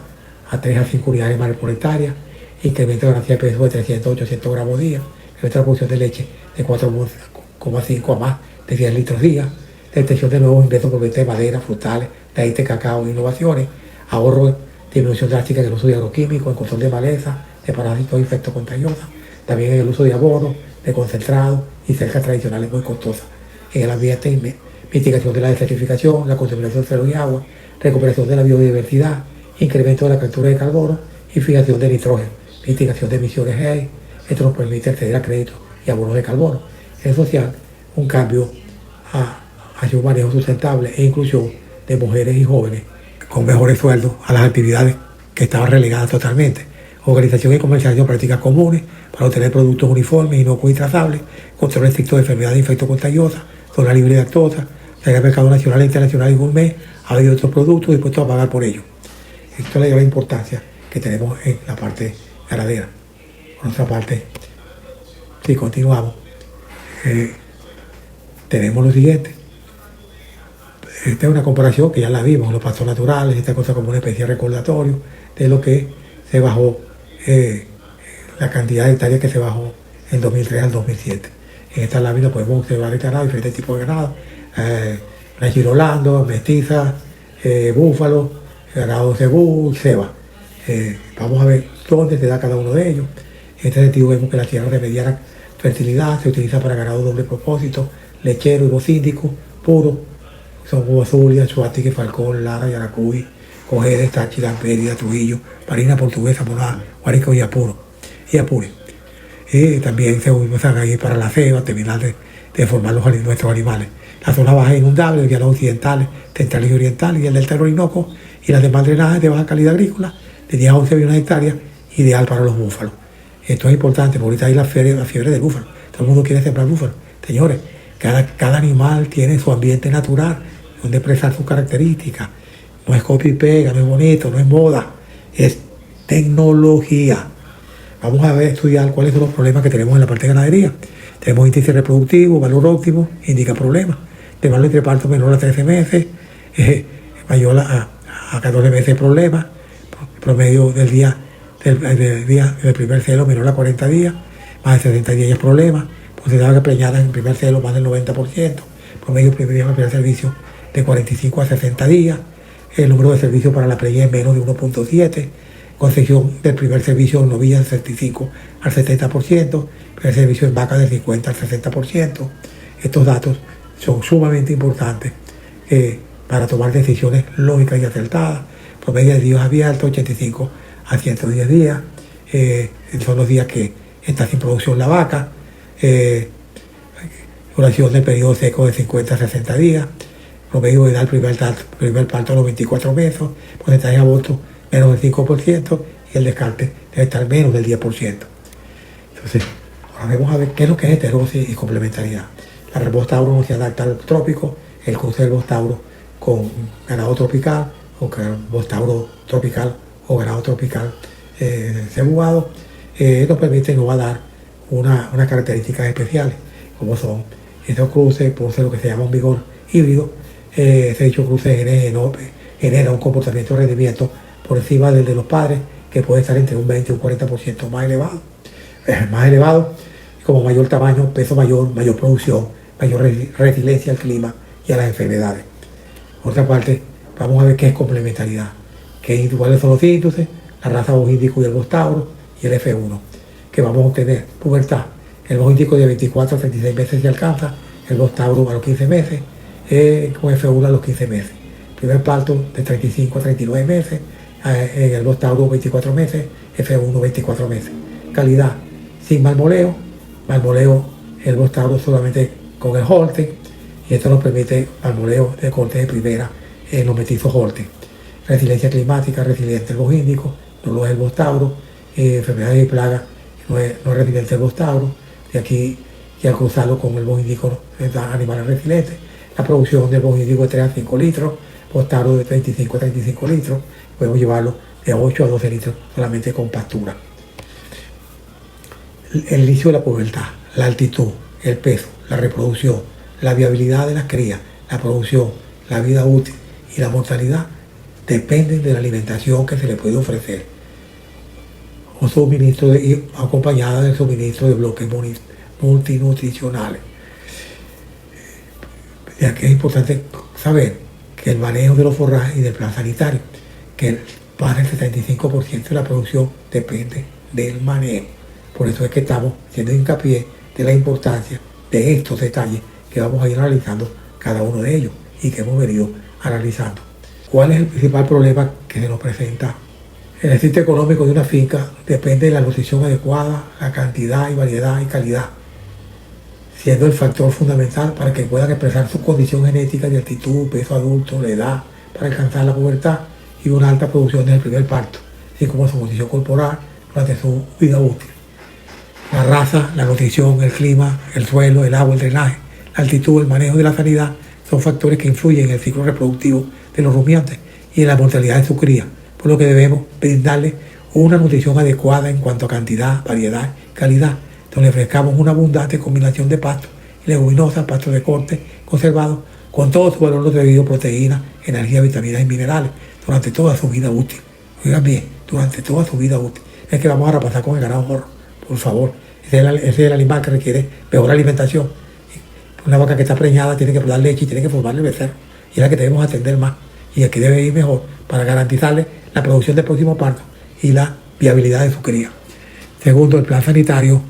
a 3 a 5 unidades animales por hectárea, incremento de ganancia de peso de 300 a 800 gramos día, incremento de la producción de leche de 4,5 a más de 10 litros día, detección de nuevos ingresos por venta de madera, frutales, de aceite, cacao e innovaciones, ahorro, disminución drástica en el uso de agroquímicos, en control de maleza, de parásitos e infectos contagiosos, también en el uso de abono, de concentrado y cercas tradicionales muy costosas. En el ambiente, mitigación de la desertificación, la contaminación de suelo y agua, recuperación de la biodiversidad, incremento de la captura de carbono y fijación de nitrógeno, mitigación de emisiones GEI. Esto nos permite acceder a créditos y abonos de carbono. En social, un cambio hacia un manejo sustentable e inclusión de mujeres y jóvenes con mejores sueldos a las actividades que estaban relegadas totalmente. Organización y comercialización de prácticas comunes para obtener productos uniformes, inocuos y trazables, control estricto de enfermedades e infectos contagiosas, zona libre de lactosa, salir al mercado nacional e internacional y gourmet, ha habido otros productos dispuestos a pagar por ello. Esto le da la importancia que tenemos en la parte ganadera. Por otra parte, si continuamos, tenemos lo siguiente. Esta es una comparación que ya la vimos, los pastos naturales, esta cosa como una especie de recordatorio de lo que se bajó, la cantidad de hectáreas que se bajó en 2003 al 2007. En esta lámina podemos observar el ganado, diferentes tipos de ganado, girolando, mestiza, búfalo, ganado cebú, ceba. Vamos a ver dónde se da cada uno de ellos. En este sentido vemos que la tierra de mediana fertilidad se utiliza para ganado doble propósito, lechero y bocíndico, puro. Son como Zulia, Suátique, Falcón, Lara, Yaracuy, Cojedes, Táchira, Mérida, Trujillo, Marina Portuguesa, Moná, Guárico y Apure. Y también se usan ahí para la ceba, terminar de formar nuestros animales. La zona baja inundable, los llanos occidentales, centrales y orientales y el delta del Orinoco y las demás drenajes de baja calidad agrícola de 10 a 11 millones de hectáreas, ideal para los búfalos. Esto es importante, porque ahorita hay la fiebre del búfalo. Todo el mundo quiere sembrar búfalo. Señores, cada animal tiene su ambiente natural, donde expresar sus características. No es copia y pega, no es bonito, no es moda, es tecnología. Vamos a ver, estudiar cuáles son los problemas que tenemos en la parte de ganadería. Tenemos índice reproductivo, valor óptimo, indica problemas. De valor entre parto menor a 13 meses, mayor a 14 meses problemas. Promedio del primer celo menor a 40 días, más de 70 días ya es problema. Porcentaje de preñadas en el primer celo más del 90%. Promedio primer servicio de 45 a 60 días. El número de servicios para la preñez es menos de 1,7. Concesión del primer servicio en novillas del 65 al 70%. Primer servicio en vacas del 50 al 60%. Estos datos son sumamente importantes para tomar decisiones lógicas y acertadas. Promedio de días abiertos, 85 a 110 días. Son los días que está sin producción la vaca, duración del periodo seco de 50 a 60 días, promedio de edad primer parto a los 24 meses, porcentaje de aborto menos del 5% y el descarte debe estar menos del 10%. Entonces, ahora vamos a ver qué es lo que es heterosis y complementariedad. La red Bos-Tauro no se adapta al trópico, el cruce del Bos-Tauro con ganado tropical, o Bos-Tauro tropical o ganado tropical cebugado, nos permite, nos va a dar unas características especiales, como son estos cruces, por ser lo que se llama un vigor híbrido. Ese dicho cruce genera un comportamiento de rendimiento por encima del de los padres, que puede estar entre un 20 y un 40% más elevado, como mayor tamaño, peso mayor, mayor producción, mayor resiliencia al clima y a las enfermedades. Por otra parte, vamos a ver qué es complementariedad, cuáles son los índices, la raza Bos índico y el Bos-Tauro y el F1, que vamos a obtener pubertad. El Bos índico de 24 a 36 meses se alcanza, el Bos-Tauro a los 15 meses, con F1 a los 15 meses. Primer parto de 35 a 39 meses, en el Bos-Tauro 24 meses, F1 24 meses. Calidad, sin marmoleo, el Bos-Tauro solamente con el Holstein, y esto nos permite marmoleo de corte de primera en los metizos Holstein. Resiliencia climática, resiliente el Bos índico, no lo es el Bos-Tauro, enfermedades y plagas, no es resiliente el Bos-Tauro, y aquí, y al cruzarlo con el Bos índico, da animales resilientes. La producción del Bos índico es 3 a 5 litros, Bos-Tauro de 25 a 35 litros, podemos llevarlo de 8 a 12 litros solamente con pastura. El inicio de la pubertad, la altitud, el peso, la reproducción, la viabilidad de las crías, la producción, la vida útil y la mortalidad dependen de la alimentación que se le puede ofrecer, o suministro acompañada del suministro de bloques multinutricionales. Ya que es importante saber que el manejo de los forrajes y del plan sanitario, que más del 75% de la producción depende del manejo. Por eso es que estamos haciendo hincapié de la importancia de estos detalles que vamos a ir analizando cada uno de ellos y que hemos venido analizando. ¿Cuál es el principal problema que se nos presenta? El éxito económico de una finca depende de la nutrición adecuada, la cantidad y variedad y calidad, siendo el factor fundamental para que puedan expresar su condición genética de altitud, peso adulto, la edad, para alcanzar la pubertad y una alta producción desde el primer parto, así como su condición corporal durante su vida útil. La raza, la nutrición, el clima, el suelo, el agua, el drenaje, la altitud, el manejo de la sanidad son factores que influyen en el ciclo reproductivo de los rumiantes y en la mortalidad de su cría, por lo que debemos brindarle una nutrición adecuada en cuanto a cantidad, variedad y calidad, donde ofrezcamos una abundante combinación de pastos y leguminosas, pastos de corte conservados, con todo su valor debido, proteínas, energía, vitaminas y minerales, durante toda su vida útil. Oigan bien, durante toda su vida útil. Es que vamos a repasar con el ganado morro, por favor. Ese es el animal que requiere mejor alimentación. Una vaca que está preñada tiene que dar leche y tiene que formarle el becerro. Y es la que debemos atender más. Y aquí debe ir mejor para garantizarle la producción del próximo parto y la viabilidad de su cría. Segundo, el plan sanitario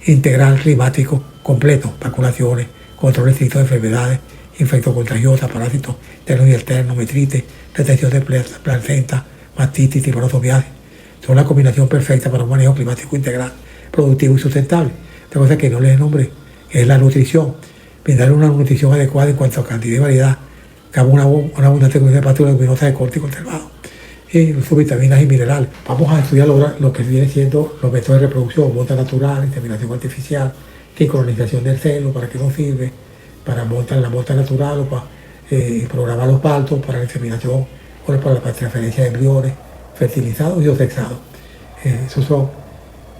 integral climático completo, vacunaciones, control estricto de enfermedades, infectos contagiosas, parásitos internos y externos, metritis, retención de placenta, mastitis, tripanosomiasis. Son la combinación perfecta para un manejo climático integral, productivo y sustentable. Otra cosa que no les nombré es la nutrición. Brindar una nutrición adecuada en cuanto a cantidad y variedad, una abundante cantidad de pastos leguminosas de corte y conservado, y sus vitaminas y minerales. Vamos a estudiar lo que viene siendo los métodos de reproducción, monta natural, inseminación artificial, sincronización del celo, para qué nos sirve, para la monta natural o para programar los partos, para la inseminación o para la transferencia de embriones fertilizados y o sexados. Esos son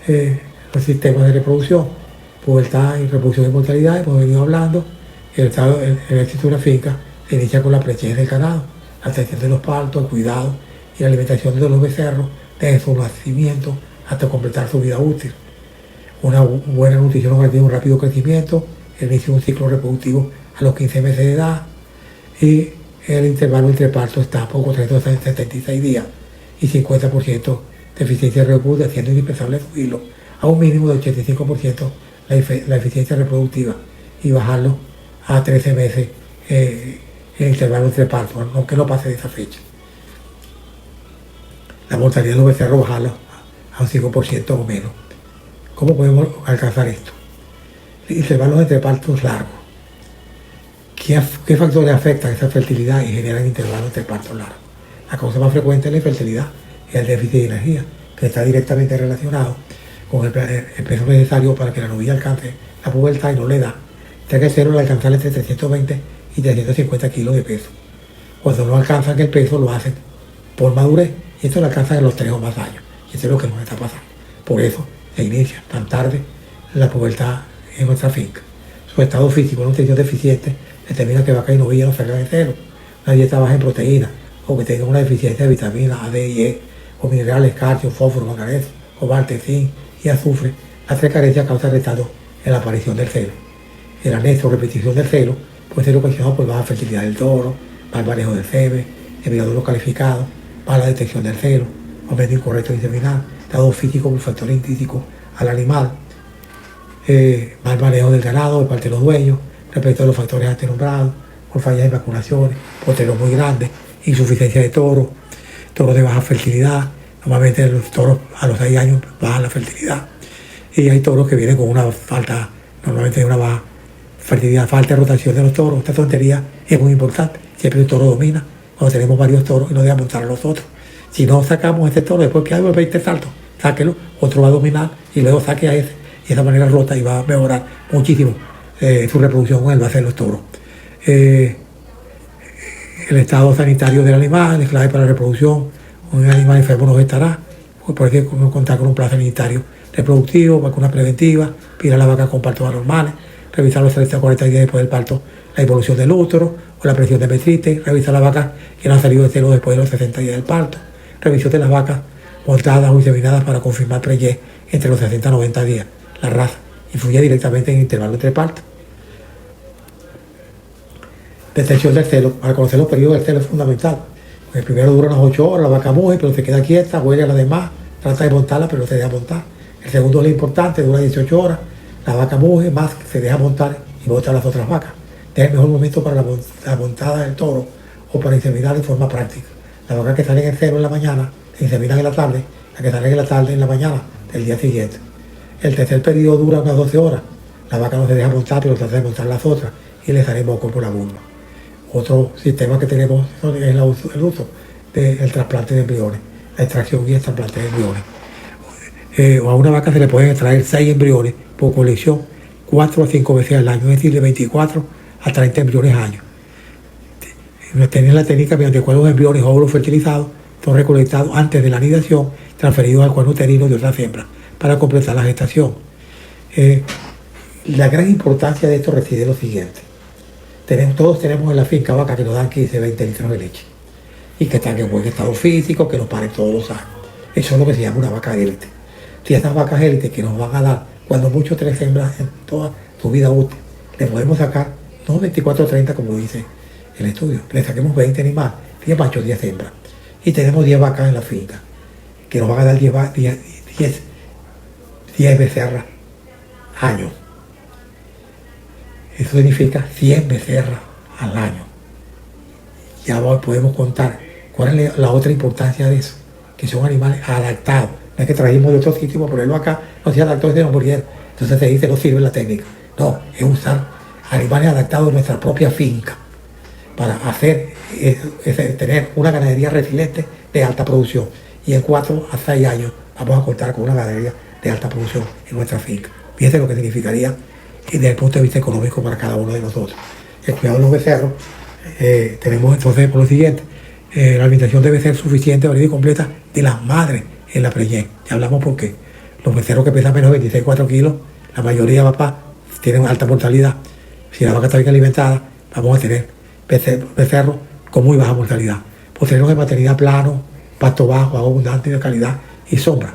los sistemas de reproducción, pubertad y reproducción y mortalidad. Hemos venido hablando. El éxito de una finca se inicia con la prechez del ganado, la atención de los partos, el cuidado y la alimentación de los becerros desde su nacimiento hasta completar su vida útil. Una buena nutrición organiza un rápido crecimiento, el inicio de un ciclo reproductivo a los 15 meses de edad, y el intervalo entre partos está poco 376 días y 50% de eficiencia reproductiva, siendo indispensable subirlo a un mínimo de 85% la eficiencia reproductiva y bajarlo a 13 meses el intervalo entre partos, aunque no pase de esa fecha. La mortalidad de los becerros bajarlo a un 5% o menos. ¿Cómo podemos alcanzar esto? Y se van los entrepartos largos. ¿Qué factores afectan esa fertilidad y generan intervalos entre partos largos? La causa más frecuente es la infertilidad y el déficit de energía, que está directamente relacionado con el peso necesario para que la novilla alcance la pubertad y no le da, ya que el cero le alcanza entre 320 y 350 kilos de peso. Cuando no alcanzan el peso lo hacen por madurez y esto lo alcanzan en los 3 o más años. Y eso es lo que nos está pasando. Por eso se inicia tan tarde la pubertad en nuestra finca. Su estado físico, nutrición deficiente, determina que vaca y novilla no salgan de cero. Una dieta baja en proteínas o que tengan una deficiencia de vitaminas A, D y E, o minerales, calcio, fósforo, manganeso, cobalto, zinc y azufre, las 3 carencias causan retardo en la aparición del celo. El anexo o repetición del celo puede ser ocasionado por baja fertilidad del toro, mal manejo del sebe, enviador no calificado, mala detección del celo, aumento incorrecto de inseminar, estado físico por factor intrínseco al animal, mal manejo del ganado de parte de los dueños, respecto a los factores antes nombrados, por fallas de vacunaciones, poteros muy grandes, insuficiencia de toros, toros de baja fertilidad. Normalmente los toros a los 6 años bajan la fertilidad. Y hay toros que vienen con una falta, normalmente de una baja fertilidad, falta de rotación de los toros. Esta tontería es muy importante. Siempre el toro domina cuando tenemos varios toros y no deja montar a los otros. Si no sacamos este toro, después que hago el 20 saltos, sáquelo, otro va a dominar y luego saque a ese. Y de esa manera rota y va a mejorar muchísimo su reproducción con el base de los toros. El estado sanitario del animal es clave para la reproducción. Un animal enfermo no estará, por eso hay que contar con un plan sanitario reproductivo, vacunas preventivas, pirar a la vaca con partos anormales, revisar los 30 a 40 días después del parto la evolución del útero o la presión de metrite, revisar las vacas que no han salido de celo después de los 60 días del parto, revisión de las vacas montadas o inseminadas para confirmar pre-Y entre los 60 y 90 días. La raza influye directamente en el intervalo entre partos. Detección del celo. Para conocer los periodos del celo es fundamental. El primero dura unas 8 horas, la vaca muge, pero se queda quieta, huele a las demás, trata de montarla, pero no se deja montar. El segundo es lo importante, dura 18 horas, la vaca muge, más se deja montar y bota a las otras vacas. Es el mejor momento para la montada del toro o para inseminar de forma práctica. Las vacas que salen en celo en la mañana se inseminan en la tarde, las que salen en la tarde en la mañana del día siguiente. El tercer periodo dura unas 12 horas. La vaca no se deja montar, pero trata de montar las otras y le sale moco por la vulva. Otro sistema que tenemos es el uso del trasplante de embriones, la extracción y el trasplante de embriones. A una vaca se le pueden extraer 6 embriones por colección 4 a 5 veces al año, es decir, de 24 a 30 embriones al año. Tener la técnica mediante la cual los embriones o óvulos fertilizados son recolectados antes de la anidación, transferidos al cuerno uterino de otras hembras para completar la gestación. La gran importancia de esto reside en lo siguiente. Todos tenemos en la finca vacas que nos dan 15, 20 litros de leche y que están en buen estado físico, que nos paren todos los años. Eso es lo que se llama una vaca élite. Si estas vacas élite que nos van a dar, cuando mucho 3 hembras en toda su vida útil, le podemos sacar, no 24 o 30 como dice el estudio, le saquemos 20 animales, 10 machos, 10 hembras. Y tenemos 10 vacas en la finca, que nos van a dar 10 becerras año. Eso significa 100 becerras al año. Ya podemos contar cuál es la otra importancia de eso, que son animales adaptados. No es que trajimos de otro sitio para ponerlo acá, no se adaptó desde no murieron. Entonces se dice, no sirve la técnica. No, es usar animales adaptados de nuestra propia finca para tener una ganadería resiliente de alta producción. Y en 4 a 6 años vamos a contar con una ganadería de alta producción en nuestra finca. Fíjense lo que significaría desde el punto de vista económico para cada uno de nosotros. El cuidado de los becerros, tenemos entonces por lo siguiente, la alimentación debe ser suficiente, válida y completa de las madres en la preñez. Ya hablamos por qué. Los becerros que pesan menos de 26-4 kilos, la mayoría papá tienen alta mortalidad. Si la vaca está bien alimentada, vamos a tener becerros con muy baja mortalidad. Poseerlos de maternidad plano, pasto bajo, agua abundante de calidad y sombra.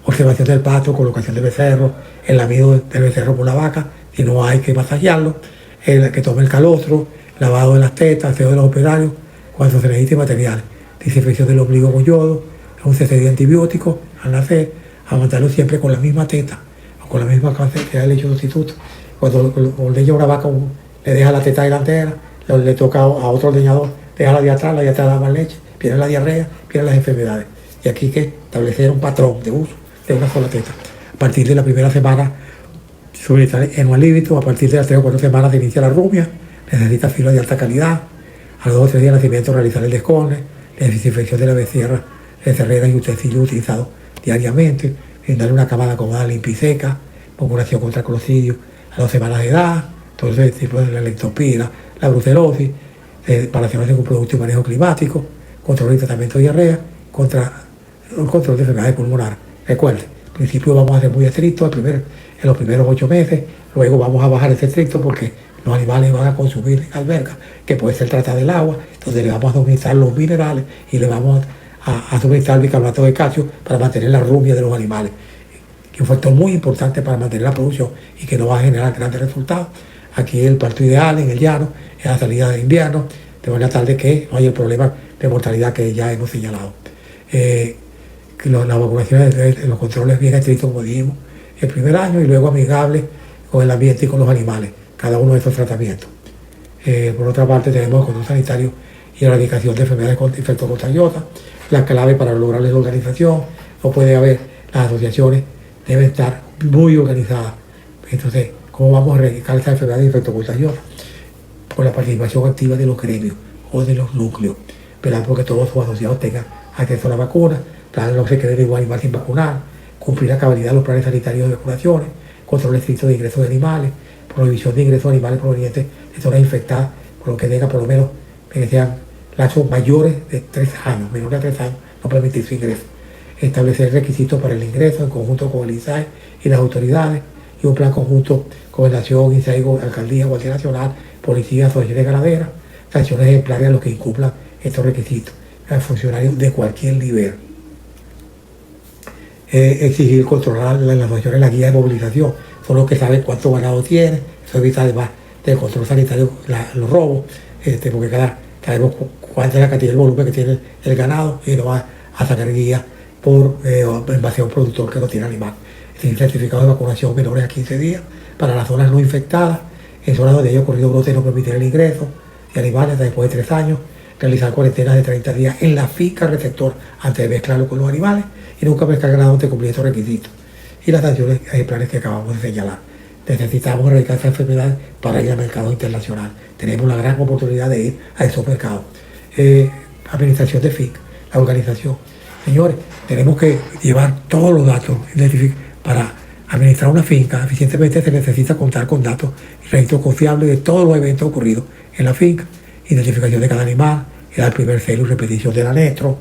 Observación del pasto, colocación de becerros, el lamido del becerro por la vaca, si no hay que masajearlo, que tome el calostro, lavado de las tetas, aseo de los operarios, cuando se necesite material, desinfección del ombligo con yodo, un cese de antibióticos al nacer, aguantarlo siempre con la misma teta, o con la misma cantidad de leche sustituto. Cuando ordeña una vaca, le deja la teta delantera, le toca a otro ordeñador, deja la de atrás da más leche, pierde la diarrea, pierde las enfermedades. Y aquí hay que establecer un patrón de uso de una sola teta. partir de la primera semana suministrar Enual líbito, a partir de las 3 o 4 semanas se inicia la rumia, necesita fibra de alta calidad, a los 2 o 3 días de nacimiento realizar el descone, la desinfección de la becerrera y utensilios utilizados diariamente, darle una camada acomodada limpia y seca, vacunación contra clocidio a 2 semanas de edad, todo ese tipo de la lectopira, la brucelosis, separaciones con producto y manejo climático, control y tratamiento de diarrea, el control de enfermedades pulmonares. Recuerde, al principio vamos a ser muy estrictos en los primeros 8 meses, luego vamos a bajar ese estricto porque los animales van a consumir en alberca, que puede ser tratada del agua, donde le vamos a suministrar los minerales y le vamos a suministrar bicarbonato de calcio para mantener la rumia de los animales, que es un factor muy importante para mantener la producción y que no va a generar grandes resultados. Aquí el parto ideal en el llano es la salida de invierno, de manera tal de que no haya el problema de mortalidad que ya hemos señalado. La vacunación, los controles bien estrictos, como dijimos, el primer año, y luego amigables con el ambiente y con los animales, cada uno de esos tratamientos. Por otra parte, tenemos el control sanitario y erradicación de enfermedades infectocontagiosas, la clave para lograr la organización. No puede haber, las asociaciones deben estar muy organizadas. Entonces, ¿cómo vamos a erradicar estas enfermedades infectocontagiosas? Por la participación activa de los gremios o de los núcleos, velar porque todos sus asociados tengan acceso a la vacuna, plan no se quede de igual animal sin vacunar, cumplir a cabalidad los planes sanitarios de vacunaciones, control estricto de ingresos de animales, prohibición de ingresos de animales provenientes de zonas infectadas, por lo que tenga por lo menos que sean lazos mayores de 3 años, menores de 3 años, no permitir su ingreso. Establecer requisitos para el ingreso en conjunto con el INSAE y las autoridades, y un plan conjunto con Gobernación, INSAE, Alcaldía, Guardia Nacional, Policía, Asociaciones Ganaderas, sanciones ejemplares a los que incumplan estos requisitos, a funcionarios de cualquier nivel. Exigir controlar las asociaciones, la guía de movilización, son los que saben cuánto ganado tiene, eso evita además del control sanitario los robos, porque sabemos cuánta es la cantidad del volumen que tiene el ganado y no va a sacar guía en base a un productor que no tiene animal. Exigir certificados de vacunación menores a 15 días para las zonas no infectadas, en zonas donde haya ocurrido brote no permitir el ingreso de animales hasta después de 3 años, realizar cuarentenas de 30 días en la finca receptor antes de mezclarlo con los animales y nunca mezclar ganado antes de cumplir estos requisitos. Y las sanciones ejemplares que acabamos de señalar. Necesitamos erradicar esta enfermedad para ir al mercado internacional. Tenemos la gran oportunidad de ir a esos mercados. Administración de finca, la organización. Señores, tenemos que llevar todos los datos para administrar una finca. Eficientemente se necesita contar con datos y registros confiables de todos los eventos ocurridos en la finca, identificación de cada animal, el primer celo y repetición del anestro,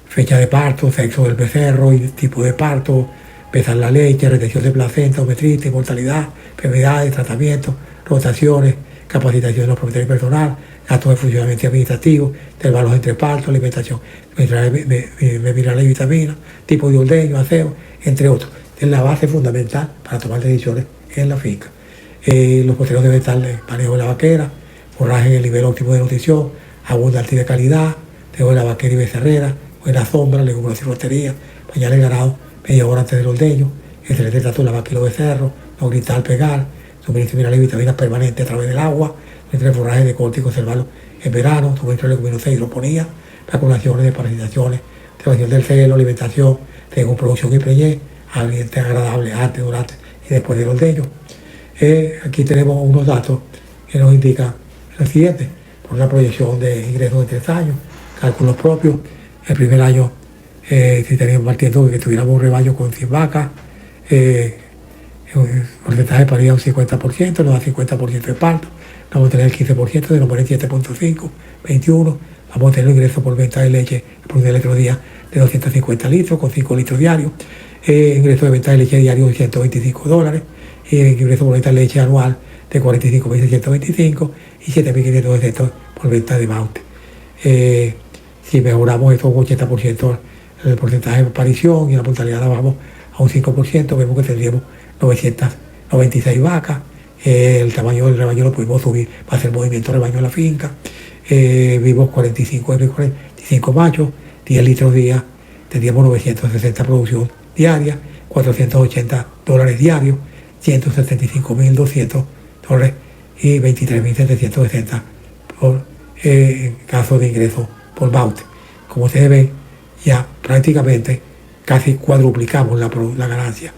fecha de parto, sexo del becerro y tipo de parto, pesar la leche, retención de placenta, ometritis, mortalidad, enfermedades, tratamientos, rotaciones, capacitación de los propietarios personal, gastos de funcionamiento administrativo, intervalos entre partos, alimentación, minerales y vitaminas, tipo de ordeño, aseo, entre otros. Es la base fundamental para tomar decisiones en la finca. Los posteros deben estar en manejo de la vaquera, forraje en el nivel óptimo de nutrición, abundancia de calidad, dejo de la vaquera y becerrera, buena sombra, leguminosas y rostería, bañar el ganado media hora antes del ordeño, excelente trato de la vaca y los becerros, no gritar, pegar, suministro minerales y vitaminas permanentes a través del agua, entre forraje de corte y conservarlo en verano, suministro de leguminosas e hidroponía, vacunaciones, desparasitaciones, prevención del celo, alimentación, según producción y preñez, ambiente agradable antes, durante y después del ordeño. Aquí tenemos unos datos que nos indican lo siguiente: por una proyección de ingresos de 3 años, cálculos propios. El primer año, si teníamos partiendo que tuviéramos un rebaño con 100 vacas, el porcentaje paría un 50%, nos da 50% de parto, vamos a tener el 15%, de no poner 7.5, 21, vamos a tener un ingreso por venta de leche por un litro día de 250 litros, con 5 litros diarios, ingreso de venta de leche diario de $125, ingreso por venta de leche anual de 45.625 y 7.500 por venta de maute. Si mejoramos eso un 80% el porcentaje de aparición y la mortalidad la bajamos a un 5%, vemos que tendríamos 996 vacas. El tamaño del rebaño lo pudimos subir para hacer movimiento de rebaño en la finca. Vimos 45 machos, 10 litros día, tendríamos 960 producción diaria, $480 diarios, $175.200 y 23.760 por caso de ingreso por maute. Como ustedes ven, ya prácticamente casi cuadruplicamos la ganancia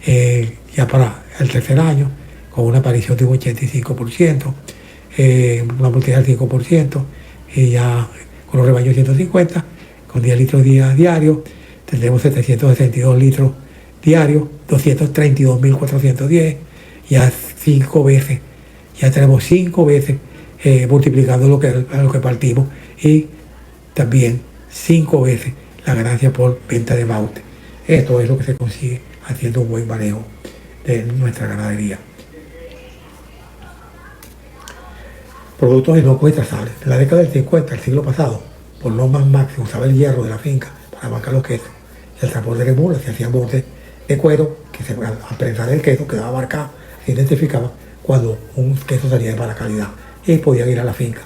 ya para el tercer año, con una aparición de un 85%, una multiplicidad del 5%, y ya con los rebaños 150, con 10 litros diarios, tendremos 762 litros diarios, 232.410, ya 5 veces, ya tenemos 5 veces multiplicando lo que partimos, y también 5 veces la ganancia por venta de maute. Esto es lo que se consigue haciendo un buen manejo de nuestra ganadería. Productos inocuos y trazables. En la década del 50, el siglo pasado, por normas Max, se usaba el hierro de la finca para marcar los quesos. Y el transporte de mulas, se hacían botes de cuero que al prensar el queso quedaba marcado, se identificaba cuando un queso salía de mala calidad. Y podían ir a la finca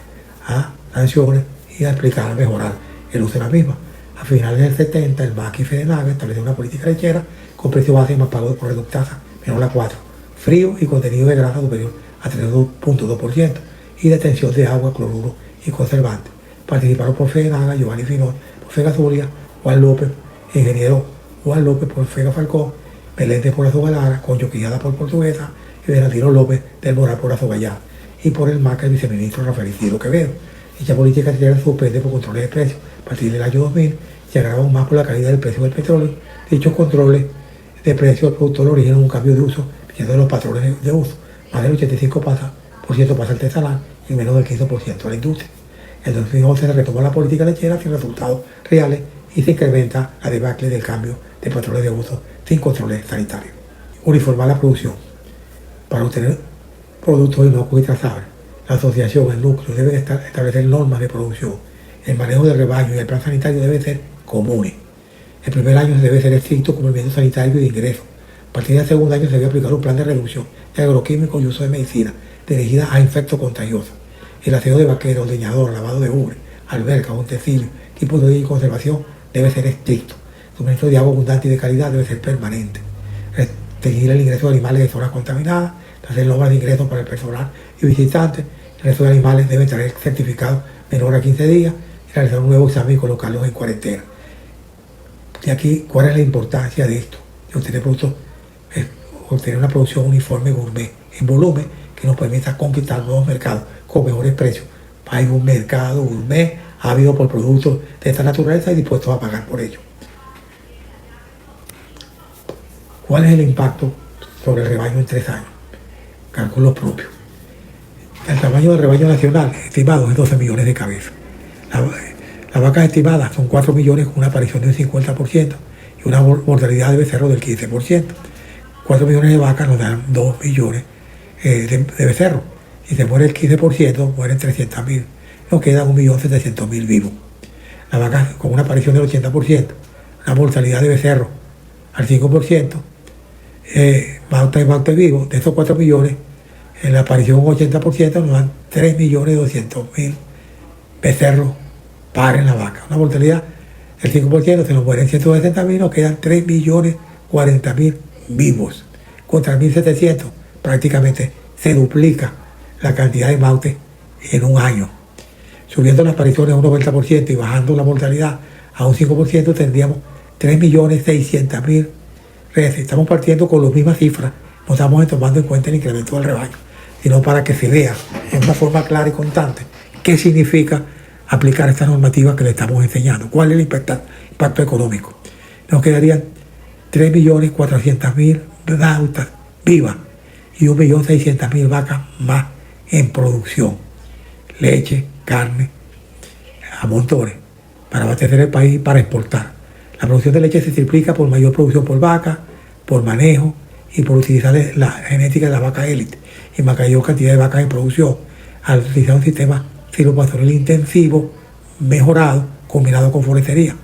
a sanciones y a explicar, a mejorar el uso de la misma. A finales del 70, el MAC y Fedenaga estableció una política lechera con precio base y más pago por reductasa, menor a 4, frío y contenido de grasa superior a 32.2%, y detención de agua, cloruro y conservantes. Participaron por Fedenaga, Giovanni Finón, por Fega Zulia, Juan López, ingeniero Juan López por Fega Falcón, Meléndez por Azogalara, Concho Quillada por Portuguesa y Bernardino López del Moral por Azogallá, y por el MAC el viceministro Rafael Isidro Quevedo. Dicha política se suspende por controles de precios a partir del año 2000, se agravó más por la caída del precio del petróleo. Dichos controles de precios del productor originan un cambio de uso, viendo los patrones de uso. Más del 85% pasa artesanal y menos del 15% a la industria. En 2011 se retomó la política lechera sin resultados reales y se incrementa la debacle del cambio de patrones de uso sin controles sanitarios. Uniformar la producción. Para obtener productos inocuos y trazables, la asociación, el núcleo deben establecer normas de producción. El manejo del rebaño y el plan sanitario deben ser comunes. El primer año debe ser estricto cumplimiento sanitario y de ingreso. A partir del segundo año se debe aplicar un plan de reducción de agroquímicos y uso de medicina dirigida a infectos contagiosos. El aseo de vaquero, leñador, lavado de ubre, alberca, utensilios, equipos de conservación debe ser estricto. El suministro de agua abundante y de calidad debe ser permanente. Restringir el ingreso de animales de zonas contaminadas, hacer normas de ingreso para el personal y visitantes. El resto de animales deben tener certificado menor a 15 días y realizar un nuevo examen y colocarlos en cuarentena. Y aquí, ¿cuál es la importancia de esto? De obtener productos, obtener una producción uniforme gourmet en volumen que nos permita conquistar nuevos mercados con mejores precios. Hay un mercado gourmet ávido por productos de esta naturaleza y dispuestos a pagar por ello. ¿Cuál es el impacto sobre el rebaño en 3 años? Cálculos propios. El tamaño del rebaño nacional estimado es 12 millones de cabezas. Las vacas estimadas son 4 millones con una aparición de un 50% y una mortalidad de becerros del 15%. 4 millones de vacas nos dan 2 millones de becerros. Si se muere el 15%, mueren 300.000. Nos quedan 1.700.000 vivos. Las vacas con una aparición del 80%, una mortalidad de becerros al 5%, maute y maute vivo, de esos 4 millones, en la aparición un 80% nos dan 3.200.000 becerros para en la vaca. Una mortalidad del 5%, se nos mueren 160.000, nos quedan 3.040.000 vivos. Contra 1.700 prácticamente se duplica la cantidad de maute en un año. Subiendo las apariciones a un 90% y bajando la mortalidad a un 5%, tendríamos 3.600.000 reses. Estamos partiendo con las mismas cifras, no estamos tomando en cuenta el incremento del rebaño, sino para que se vea en una forma clara y constante qué significa aplicar estas normativas que le estamos enseñando, cuál es el impacto económico. Nos quedarían 3.400.000 vacas vivas y 1.600.000 vacas más en producción, leche, carne, a montones, para abastecer el país y para exportar. La producción de leche se triplica por mayor producción por vaca, por manejo y por utilizar la genética de la vaca élite y mayor cantidad de vacas en producción, al utilizar un sistema silvopastoril intensivo, mejorado, combinado con forestería.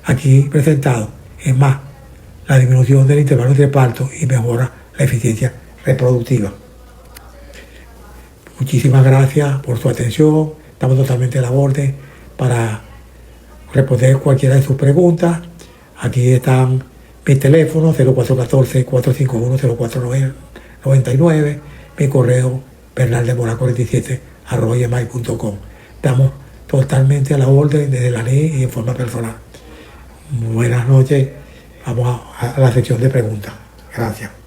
Aquí presentado es más la disminución del intervalo entre partos y mejora la eficiencia reproductiva. Muchísimas gracias por su atención. Estamos totalmente a la orden para responder cualquiera de sus preguntas. Aquí están mis teléfonos 0414-451-0499, mi correo bernaldemora47@gmail.com. Estamos totalmente a la orden desde la ley y en forma personal. Buenas noches vamos a la sección de preguntas. Gracias.